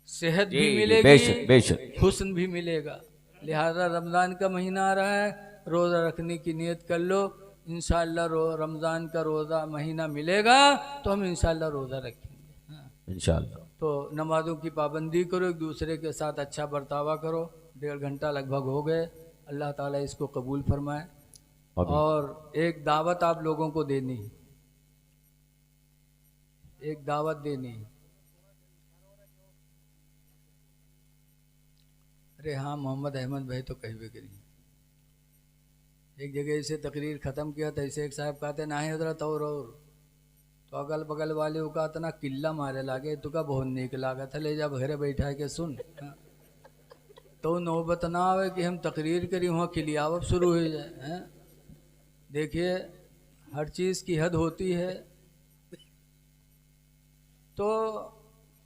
सेहत भी मिलेगी, बेशक बेशक, हुस्न भी मिलेगा। लिहाजा रमज़ान का महीना आ रहा है, रोज़ा रखने की नियत कर लो। इंशाअल्लाह रमज़ान का रोज़ा महीना मिलेगा तो हम इंशाअल्लाह रोज़ा रखेंगे इंशाअल्लाह। तो नमाज़ों की पाबंदी करो, एक दूसरे के साथ अच्छा बर्तावा करो। 1.5 घंटा लगभग हो गए, अल्लाह ताला इसको कबूल फरमाए। और एक दावत आप लोगों को देनी है, एक दावत देनी है। अरे हाँ, मोहम्मद अहमद भाई तो कही भी करी। एक जगह से तकरीर ख़त्म किया था, ऐसे एक साहब कहते ना है हजरत और तो अगल बगल वाले का इतना किल्ला मारे लागे, तो का बहुत नीक लागा था, ले जा घरे बैठा के सुन। तो नौबत ना आवे कि हम तकरीर करी वहाँ किलियावत शुरू हो जाए। देखिए, हर चीज़ की हद होती है। तो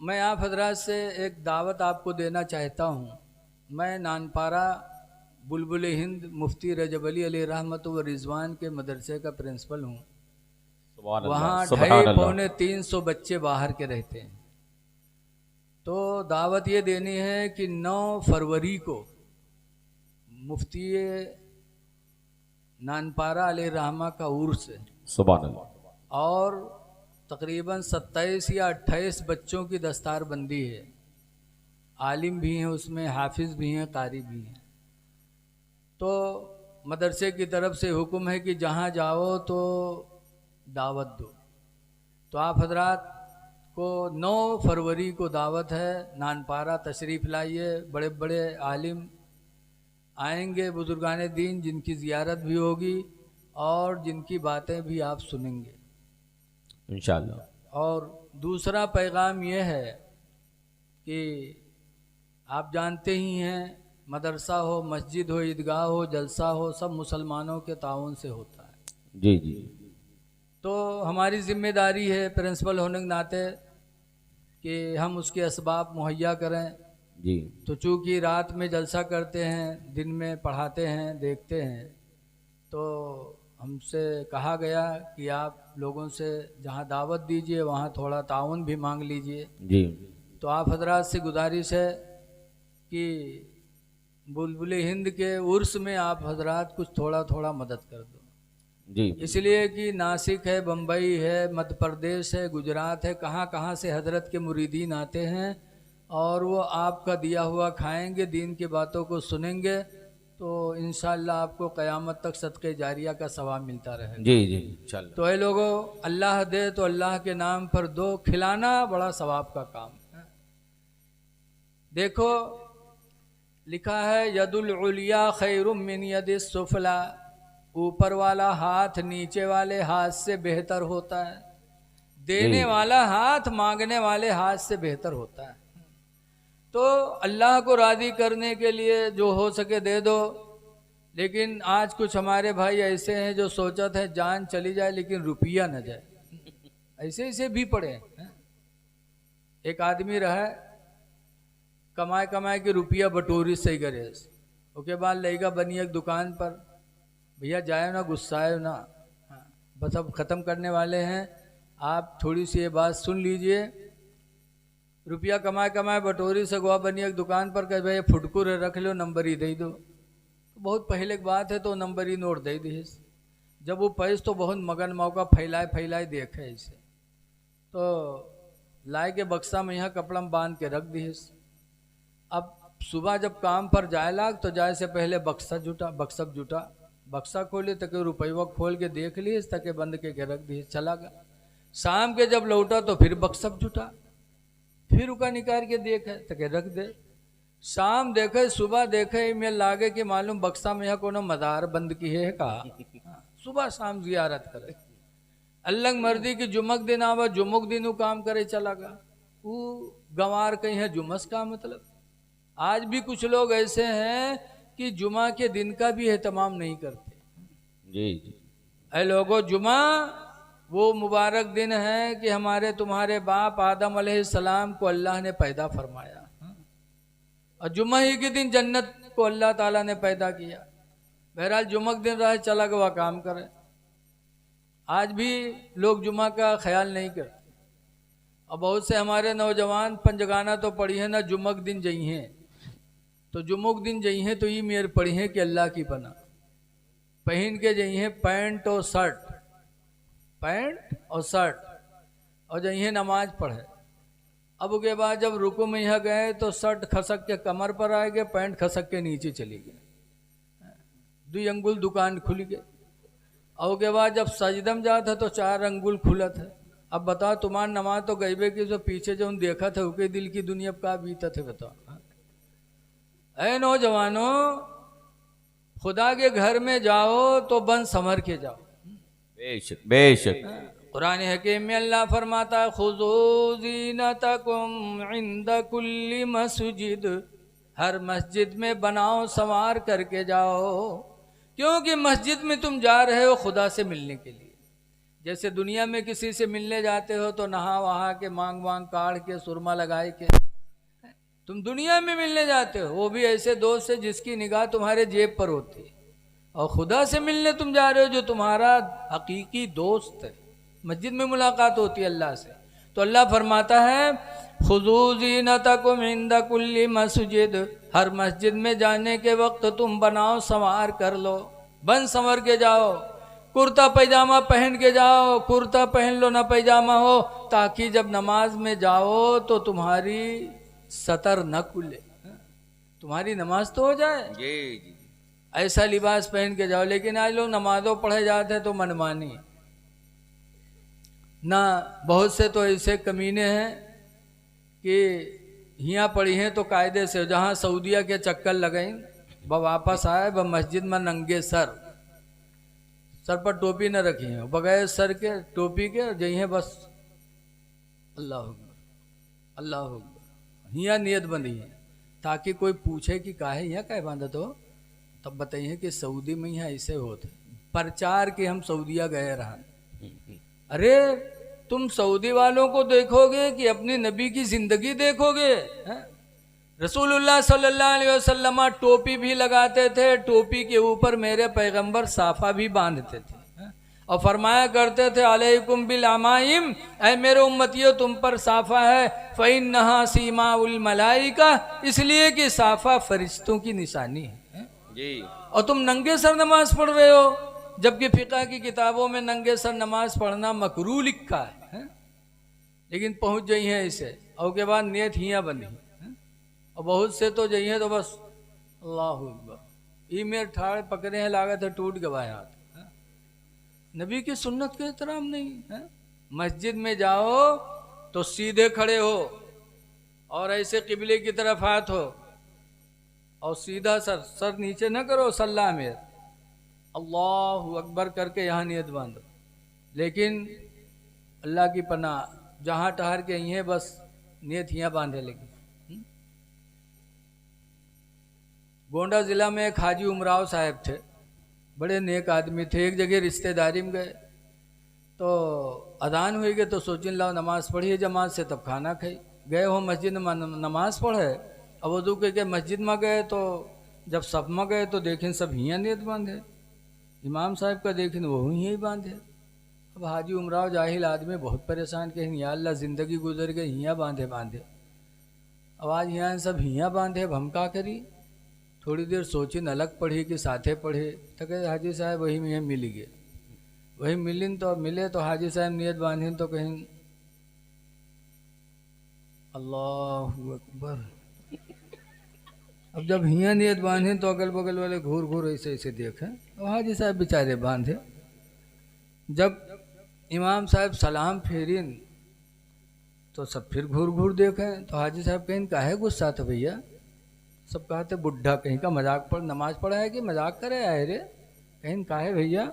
मैं आप हजरात से एक दावत आपको देना चाहता हूँ। मैं नानपारा बुलबुल हिंद मुफ्ती रजब अली रहमत व रिजवान के मदरसे का प्रिंसिपल हूँ। वहाँ 250-300 बच्चे बाहर के रहते हैं। तो दावत ये देनी है कि 9 फरवरी को मुफ्ती नानपारा अली रहमा का उर्स है, सुभान अल्लाह, और तकरीबन 27 या 28 बच्चों की दस्तारबंदी है। आलिम भी हैं उसमें, हाफिज़ भी हैं, कारी भी हैं। तो मदरसे की तरफ से हुक्म है कि जहाँ जाओ तो दावत दो। तो आप हजरात को 9 फरवरी को दावत है, नानपारा तशरीफ़ लाइए। बड़े बड़े आलिम आएंगे, बुजुर्गान दीन, जिनकी ज़ियारत भी होगी और जिनकी बातें भी आप सुनेंगे इंशाअल्लाह। और दूसरा पैगाम यह है कि आप जानते ही हैं, मदरसा हो, मस्जिद हो, ईदगाह हो, जलसा हो, सब मुसलमानों के ताउन से होता है। जी जी। तो हमारी ज़िम्मेदारी है प्रिंसिपल होने के नाते कि हम उसके असबाब मुहैया करें। जी। तो चूँकि रात में जलसा करते हैं, दिन में पढ़ाते हैं, देखते हैं, तो हमसे कहा गया कि आप लोगों से जहाँ दावत दीजिए वहाँ थोड़ा ताउन भी मांग लीजिए। जी। तो आप हजरात से गुजारिश है कि बुलबुल हिंद के उर्स में आप हजरात कुछ थोड़ा थोड़ा मदद कर दो। जी। इसलिए कि नासिक है, बम्बई है, मध्य प्रदेश है, गुजरात है, कहाँ कहाँ से हजरत के मुरीदीन आते हैं। और वो आपका दिया हुआ खाएंगे, दीन की बातों को सुनेंगे, तो इंशाअल्लाह आपको क़यामत तक सदक़े जारिया का सवाब मिलता रहेगा। जी जी इंशाल्लाह। तो ये लोगों, अल्लाह दे तो अल्लाह के नाम पर दो, खिलाना बड़ा सवाब का काम है। देखो लिखा है यदुल उलिया खैरुम मिन यदिस सुफला, ऊपर वाला हाथ नीचे वाले हाथ से बेहतर होता है, देने वाला हाथ मांगने वाले हाथ से बेहतर होता है। तो अल्लाह को राज़ी करने के लिए जो हो सके दे दो। लेकिन आज कुछ हमारे भाई ऐसे हैं जो सोचते हैं जान चली जाए लेकिन रुपया न जाए, ऐसे ऐसे भी पड़े हैं। एक आदमी रहा, कमाए कमाए के रुपया बटोरी सही करे, उसके बाद लेगा बनी एक दुकान पर, भैया जाए ना, गुस्साए ना, बस अब ख़त्म करने वाले हैं, आप थोड़ी सी ये बात सुन लीजिए। रुपया कमाए कमाए बटोरी से गोवा बनी एक दुकान पर, कहे भाई फुटकुर रख लो, नंबर ही दे दो। तो बहुत पहले की बात है, तो नंबर ही नोट दे दी। जब वो पैस तो बहुत मगन मौका फैलाए फैलाए देखे ऐसे, तो लाए के बक्सा में यहाँ कपड़ा में बांध के रख दी। अब सुबह जब काम पर जाए लाग, तो जाए से पहले बक्सा खोले तक रुपया खोल के देख लिए, तक बंद के रख दिए, चला गया। शाम के जब लौटा तो फिर बक्सब जुटा, फिर उका निकाल के देखे तक रख दे। शाम देखे सुबह देखे, में लागे कि मालूम बक्सा में यहाँ कोनो मदार बंद की है का। सुबह शाम जियारत करे, अल्लाह मर्दी की जुमक दिन आवा, जुमुक दिन वो काम करे चला गया। वो गंवार कहीं है जुमस का मतलब। आज भी कुछ लोग ऐसे हैं कि जुमा के दिन का भी एहतमाम नहीं करते। जी जी। ऐ लोगों, जुमा वो मुबारक दिन है कि हमारे तुम्हारे बाप आदम अलैहिस्सलाम को अल्लाह ने पैदा फरमाया, और जुम्मा ही के दिन जन्नत को अल्लाह ताला ने पैदा किया। बहरहाल जुम्मक दिन रहे, चला गया काम करे। आज भी लोग जुम्मा का ख्याल नहीं करते, और बहुत से हमारे नौजवान पंजगाना तो पढ़ी है ना, जुम्मक दिन जई हैं, तो जुम्मुक दिन जई हैं तो ये मेर पढ़ी है कि अल्लाह की बना पहन के जई हैं पैंट और शर्ट, और जई हैं नमाज पढ़े। अब उसके बाद जब रुकू में यहाँ गए तो शर्ट खसक के कमर पर आ गए, पैंट खसक के नीचे चली गई, 2 अंगुल दुकान खुल गई। और उसके बाद जब सजदम जाता तो 4 अंगुल खुला था। अब बताओ, तुम्हार नमाज तो गईबे की, जो पीछे जो देखा था उसके दिल की दुनिया का बीता थे, बताओ। ऐ नौजवानों, खुदा के घर में जाओ तो बन संभर के जाओ। बेशक बेशक। कुरान हकीम में अल्लाह फरमाता है खुज़ू ज़ीनतकुम इंद कुल्ली मस्जिद, हर मस्जिद में बनाओ संवार करके जाओ, क्योंकि मस्जिद में तुम जा रहे हो खुदा से मिलने के लिए। जैसे दुनिया में किसी से मिलने जाते हो तो नहा वहा के मांग वांग काढ़ के सुरमा लगाए के तुम दुनिया में मिलने जाते हो, वो भी ऐसे दोस्त से जिसकी निगाह तुम्हारे जेब पर होती है। और खुदा से मिलने तुम जा रहे हो जो तुम्हारा हकीकी दोस्त है। मस्जिद में मुलाकात होती है अल्लाह से। तो अल्लाह फरमाता है खुज़ू ज़ीनतकुम इंद कुल्ली मस्जिद, हर मस्जिद में जाने के वक्त तुम बनाओ संवार कर लो, बन संवर के जाओ। कुर्ता पैजामा पहन के जाओ, कुर्ता पहन लो ना पैजामा हो, ताकि जब नमाज में जाओ तो तुम्हारी सतर न खुले, तुम्हारी नमाज तो हो जाए। जी जी। ऐसा लिबास पहन के जाओ। लेकिन आज लोग नमाजों पढ़े जाते हैं तो मनमानी ना। बहुत से तो ऐसे कमीने हैं कि हियाँ पड़ी हैं तो कायदे से, जहाँ सऊदिया के चक्कर लगाई, ब वापस आए ब मस्जिद में नंगे सर पर टोपी न रखी है, बगैर सर के टोपी के जई हैं बस अल्लाह अकबर अल्लाह अकबर, हियाँ नियत बंधी है। ताकि कोई पूछे कि काहे यहाँ काहे बांधा, तो तब बताइए कि सऊदी में यहाँ ऐसे होते प्रचार के हम सऊदिया गए रहा। अरे तुम सऊदी वालों को देखोगे कि अपने नबी की जिंदगी देखोगे? रसूलुल्लाह सल्लल्लाहु अलैहि वसल्लम टोपी भी लगाते थे, टोपी के ऊपर मेरे पैगंबर साफा भी बांधते थे और फरमाया करते थे अलैकुम बिल अमाइम, ऐ मेरे उम्मतियों तुम पर साफा है, फ़इन्नहा सीमाउल मलाइका, इसलिए कि साफा फरिश्तों की निशानी है जी। और तुम नंगे सर नमाज पढ़ रहे हो, जबकि फिक़ह की किताबों में नंगे सर नमाज पढ़ना मकरूह लिखा है? लेकिन पहुंच गई हैं इसे, और के बाद नियत हियाँ बंधी। और बहुत से तो जाइए तो बस अल्लाह अकबर ई मेरे ठाड़ पकड़े हैं, लागत है टूट गवाए हाथ। हैं? नबी की सुन्नत का एहतराम नहीं है। मस्जिद में जाओ तो सीधे खड़े हो और ऐसे किबले की तरफ हाथ हो और सीधा सर, सर नीचे न करो, सल्ला में अल्लाह अकबर करके यहाँ नियत बांधो। लेकिन अल्लाह की पनाह जहाँ ठहर के यहीं है बस नियत यहाँ बांधे लगी। गोंडा जिला में एक हाजी उमराव साहब थे, बड़े नेक आदमी थे। एक जगह रिश्तेदारी में गए तो अजान हुई गए तो सोचिन लाओ नमाज पढ़िए जमात से, तब खाना खाई। गए हो मस्जिद में नमाज पढ़े, अब वजू के मस्जिद में गए तो जब सब में गए तो देखें सब हियाँ नियत बांधे। इमाम साहब का देखें वो यहीं बांधे। अब हाजी उमराव जाहिल आदमी बहुत परेशान, कहें या अल्लाह ज़िंदगी गुजर गई हियाँ बांधे बांधे, अब आज यहाँ सब हियाँ बांधे, अब हम क्या करी। थोड़ी देर सोची न अलग पढ़ी कि साथे पढ़े, तो कहे हाजी साहब वही में मिल गए। वही मिलिन तो मिले तो हाजी साहब नियत बांधिन तो कहें अल्लाह अकबर। अब जब हियाँ नियत बांधे तो अगल बगल वाले घूर घूर ऐसे ऐसे देखें, और हाजी साहब बेचारे बांधे। जब इमाम साहब सलाम फेरिन तो सब फिर घूर घूर देखें, तो हाजी साहब कहीं काहे गुस्सा था भैया। सब कहते बुढ़ा कहीं का मजाक पढ़ नमाज पढ़ा है कि मजाक करे आए रे, कहीं काहे भैया,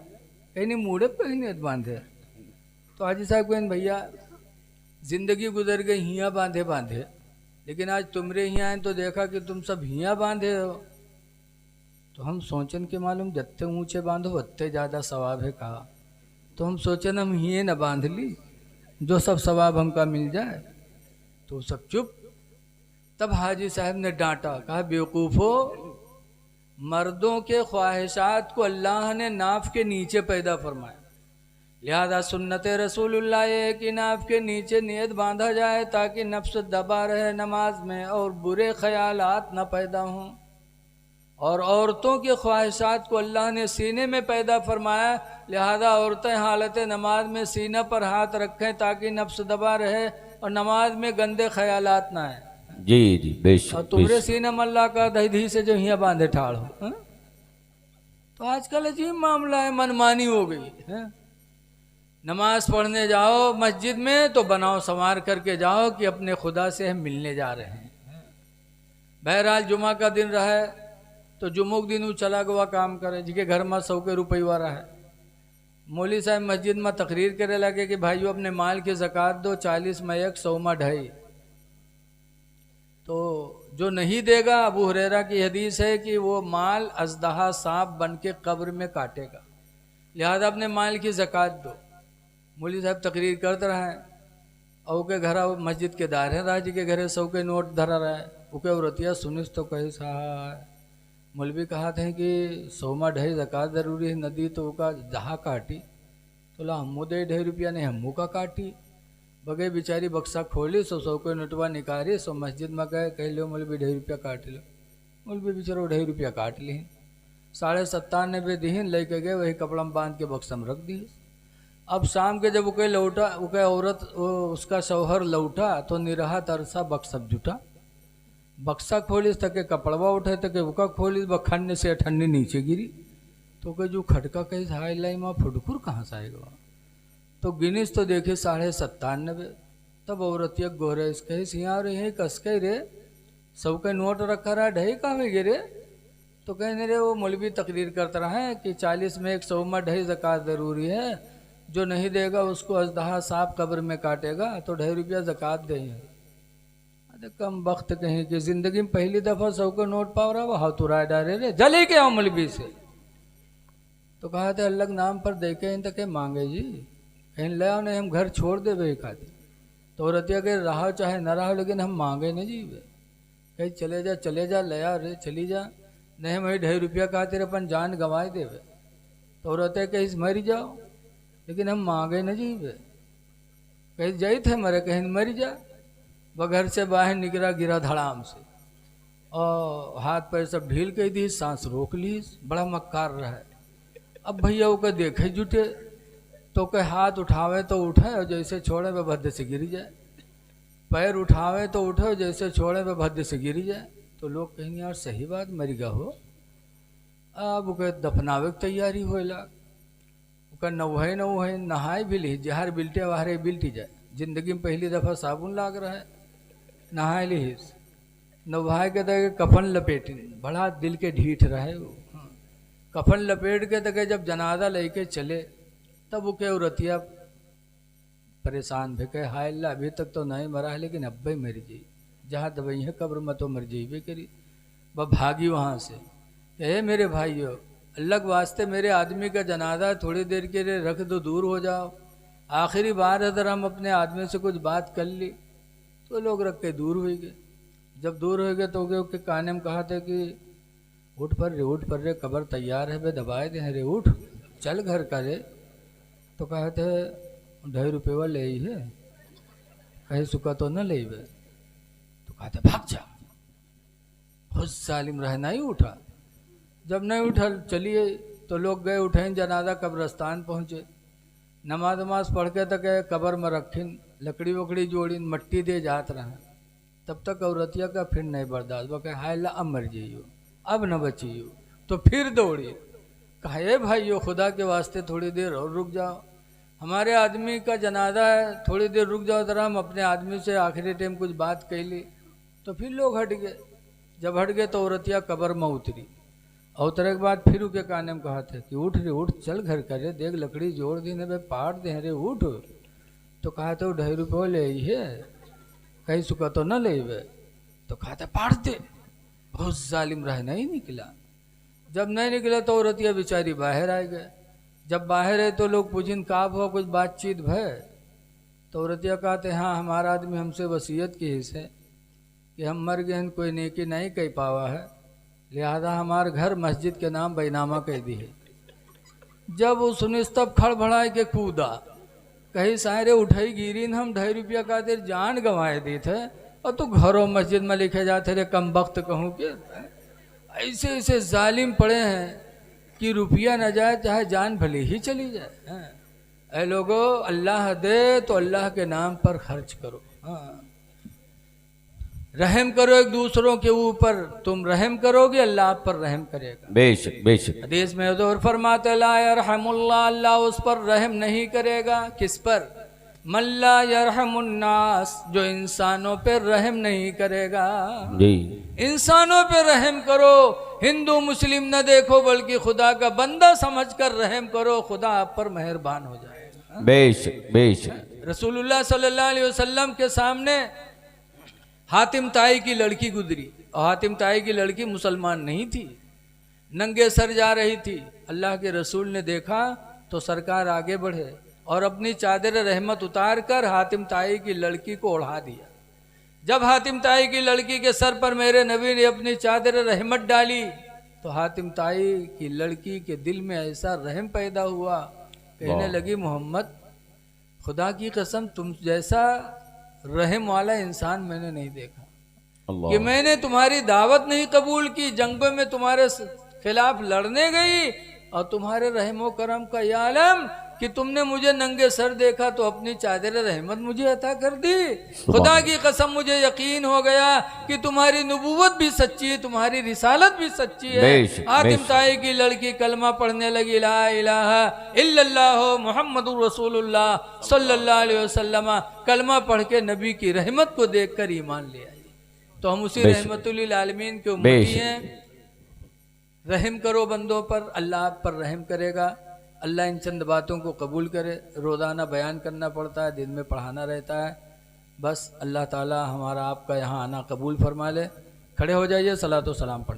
कहीं नहीं मूढ़े कहीं नियत बांधे। तो हाजी साहब कहें भैया जिंदगी गुजर गई हियाँ बांधे बांधे, लेकिन आज तुमरे यहाँ आए तो देखा कि तुम सब हियाँ बांधे हो। तो हम सोचन के मालूम जत्ते ऊंचे बांधो उतने ज़्यादा सवाब है कहा। तो हम सोचन हम हिये न बांध ली जो सब सवाब हमका मिल जाए। तो सब चुप। तब हाजी साहब ने डांटा, कहा बेवकूफ़ो, मर्दों के ख्वाहिशात को अल्लाह ने नाफ के नीचे पैदा फरमाया, लिहाजा सुन्नत रसूलुल्लाह है कि नाफ के नीचे नियत बांधा जाए ताकि नफ्स दबा रहे नमाज में और बुरे ख्यालात न पैदा हों। और औरतों के ख्वाहिशात को अल्लाह ने सीने में पैदा फरमाया, लिहाजा औरतें हालत नमाज में सीना पर हाथ रखें ताकि नफ्स दबा रहे और नमाज में गंदे ख्यालात ना आए। जी जी बेशक। और तुम्हारे सीने में अल्लाह का दही से जो हियाँ बांधे ठाड़ हो। तो आजकल अजीब मामला है, मनमानी हो गई है। नमाज पढ़ने जाओ मस्जिद में तो बनाओ संवार करके जाओ कि अपने खुदा से हम मिलने जा रहे हैं। बहरहाल जुमा का दिन रहा तो जुमुक दिन वो चला गवा काम करे, जिसके घर में 100 के रुपये रहा है। मौली साहब मस्जिद में तकरीर करे लगे कि भाइयों अपने माल की ज़कात दो, 40 में 1, 100 में 2.5। तो जो नहीं देगा, अबू हुरैरा की हदीस है कि वो माल अजदहा सांप बन के कब्र में काटेगा, लिहाजा अपने माल की ज़कात दो। मौली साहब तकरीर करते रहे और के घर मस्जिद के दायरे राजी के घरे 100 के नोट धरा रहा है। उके औरतिया सुनिस तो कही साहब मौलवी कहा थे कि 100 में 2.5 ज़कात ज़रूरी है, नदी तो उका जहाँ काटी तो ला हमू दे 2.5 रुपया नहीं हमू का काटी। बगे बेचारी बक्सा खोली 100 के नोटवा निकाली, सो मस्जिद में गए, कह लो मौलवी 2.5 रुपया काट लो। मौलवी बेचारो 2.5 रुपया काट ली, 97.5 दीन लेके गए, वही कपड़ा में बांध के बक्सा में रख दिए। अब शाम के जब उके लौटा, उके औरत उसका शौहर लौटा तो निरहा तरसा बक्सा जुटा। बक्सा खोलिस तके कपड़वा उठे तके उका खोलिस बखन्ने से अठन्ने नीचे गिरी। तो के जो खटका कही हाई लाई माँ फुटकुर कहाँ से आएगा। तो गिनीस तो देखे 97.5। तब औरतिया गोरे इस कही सियाँ रहे कस के रे 100 के नोट रखा रहा 2.5 कहाँ गिरे। तो कहने रे वो मौलवी तकरीर करता रहा है कि 40 में 1, 100 में 2.5 ज़कात ज़रूरी है, जो नहीं देगा उसको अजदहा सांप कब्र में काटेगा, तो 2.5 रुपया ज़कात दें। अरे कम वक्त कहीं कि ज़िंदगी में पहली दफ़ा 100 का नोट पाव रहा, वो हाथ उड़ा डाले रे जले के आओ मौलवी से। तो कहा था अलग नाम पर देखे इन तक मांगे जी, कहीं ले आओ नहीं हम घर छोड़ दे वे खाते। तो रतिया के रहा चाहे न रहा, लेकिन हम मांगे नहीं जी वे, कहीं चले जा ले आ रे चली जा, नहीं वही 2.5 रुपया कहा तेरे अपन जान गंवाए देवे। तो रहते कहीं मरी जाओ, लेकिन हम मांगे न जी वे, कहीं जाई थे मरे कहीं मरी जा। वह घर से बाहर निकला, गिरा धड़ाम से और हाथ पैर सब ढील कही दी, सांस रोक ली, बड़ा मक्कार रहा है। अब भैया वो देखे जुटे तो के हाथ उठावे तो उठाए और जैसे छोड़े वह भद्दे से गिर जाए। पैर उठावे तो उठो, जैसे छोड़े पे भद्द से गिर जाए। तो लोग कहेंगे यार सही बात मर गा हो। अब ओके दफनावे की तैयारी होएला, ओका नवहे नहाए भी ली, जहर बिल्टे वहरे बिल्टी जाए। जिंदगी में पहली दफ़ा साबुन लाग रहा है, नहाए ली, नवाए के तक कफन लपेटी, बड़ा दिल के ढीठ रहे वो। कफन लपेट के तक जब जनाजा लेके चले, तब वो क्या औरतिया परेशान भे कहे हाय अल्लाह अभी तक तो नहीं मरा है, लेकिन अब भी मर जाई, जहाँ दबई है कब्र में तो मर जाइबे करी। वह भागी वहाँ से, हे मेरे भाइयों अल्लाह के वास्ते मेरे आदमी का जनाजा थोड़ी देर के लिए रख दो, दूर हो जाओ, आखिरी बार अगर हम अपने आदमी से कुछ बात कर ली। तो लोग रख के दूर हो गए। जब दूर हो गए तो उसके काने में कहा था कि उठ पर रे कब्र तैयार है बे, दबाए दे रे, उठ चल घर का रे। तो कहे थे 2.5 रुपये ले ही है, कहीं सुखा तो न ले बे। तो कहते भाग जा, खुद सालिम रहना ही उठा। जब नहीं उठा चलिए, तो लोग गए उठें जनाजा, कब्रस्तान पहुँचे, नमाज पढ़ के तक कब्र में रखीन, लकड़ी वकड़ी जोड़ीन, मट्टी दे जात रहा। तब तक औरतिया का फिर नहीं बर्दाश्त, वो कहे हाय ला अब मर जाइयो, अब न बचियो। तो फिर दौड़ी, कहे भाइयों खुदा के वास्ते थोड़ी देर और रुक जाओ, हमारे आदमी का जनाजा है, थोड़ी देर रुक जाओ जरा, हम अपने आदमी से आखिरी टाइम कुछ बात कह ली। तो फिर लोग हट गए। जब हट गए तो औरतिया कब्र में उतरी, उतरे के बाद फिर उसके काने में कहा था कि उठ रे उठ, चल घर का रे, देख लकड़ी जोड़ दी ने पाट दे रे, उठ। तो कहा था 2.5 रुपये ले आई है, कहीं सुखा तो न ले बे। तो कहा था पाट दे, बहुत जालिम रह नहीं निकला। जब नहीं निकला तो औरतिया बेचारी बाहर आ गए। जब बाहर है तो लोग पूछिन का हो, कुछ बातचीत भय। तो औरतिया कहते हाँ हमारा आदमी हमसे वसीयत की हिस्से कि हम मर गए, कोई नेकी नहीं कह पावा है, लिहाजा हमारे घर मस्जिद के नाम बैनामा कह दी है। जब वो सुनिस तब खड़बड़ाए के कूदा, कहीं सारे उठाई गिरी न, हम 2.5 रुपया का देर जान गंवाए दी थे, और तू घरों मस्जिद में लिखे जाते रे कम वक्त कहूँ के। ऐसे ऐसे जालिम पड़े हैं कि रुपया न जाए चाहे जान भले ही चली जाए। ऐ लोगो अल्लाह दे तो अल्लाह के नाम पर खर्च करो, रहम करो एक दूसरों के ऊपर, तुम रहम करोगे अल्लाह आप पर रहम करेगा। बेशक बेशक। हदीस में तो फरमाते ला यरहमुल्लाह, अल्लाह उस पर रहम नहीं करेगा। किस पर? मल्ला यरहमुन्नास, जो इंसानों पर रहम नहीं करेगा। जी, इंसानों पे रहम करो, हिंदू मुस्लिम न देखो, बल्कि खुदा का बंदा समझकर रहम करो, खुदा आप पर मेहरबान हो जाएगा। बेशक बेशक। रसूलुल्लाह सल्लल्लाहु अलैहि वसल्लम के सामने हातिम ताई की लड़की गुजरी, और हातिम ताई की लड़की मुसलमान नहीं थी, नंगे सर जा रही थी। अल्लाह के रसूल ने देखा तो सरकार आगे बढ़े और अपनी चादर रहमत उतार कर हातिम ताई की लड़की को ओढ़ा दिया। जब हातिम ताई की लड़की के सर पर मेरे नबी ने अपनी चादर रहमत डाली, तो हातिम ताई की लड़की के दिल में ऐसा रहम पैदा हुआ, कहने लगी मोहम्मद खुदा की कसम तुम जैसा रहम वाला इंसान मैंने नहीं देखा, कि मैंने तुम्हारी दावत नहीं कबूल की, जंगों में तुम्हारे खिलाफ लड़ने गई, और तुम्हारे रहमो करम का ये आलम कि तुमने मुझे नंगे सर देखा तो अपनी चादर रहमत मुझे अता कर दी। खुदा की कसम मुझे यकीन हो गया कि तुम्हारी नबूवत भी सच्ची है, तुम्हारी रिसालत भी सच्ची है। हातिम ताई की लड़की कलमा पढ़ने लगी, ला इलाहा इल्लल्लाह मुहम्मदुर रसूलुल्लाह सल्लल्लाहु अलैहि वसल्लम, कलमा पढ़ के नबी की रहमत को देखकर ईमान ले आई। तो हम उसी रहमतुल लिल आलमीन के उम्मती हैं। रहम करो बंदों पर, अल्लाह आप पर रहम करेगा। अल्लाह इन चंद बातों को कबूल करे। रोज़ाना बयान करना पड़ता है, दिन में पढ़ाना रहता है। बस अल्लाह ताला हमारा आपका यहाँ आना कबूल फरमा ले। खड़े हो जाइए, सलातो सलाम पढ़।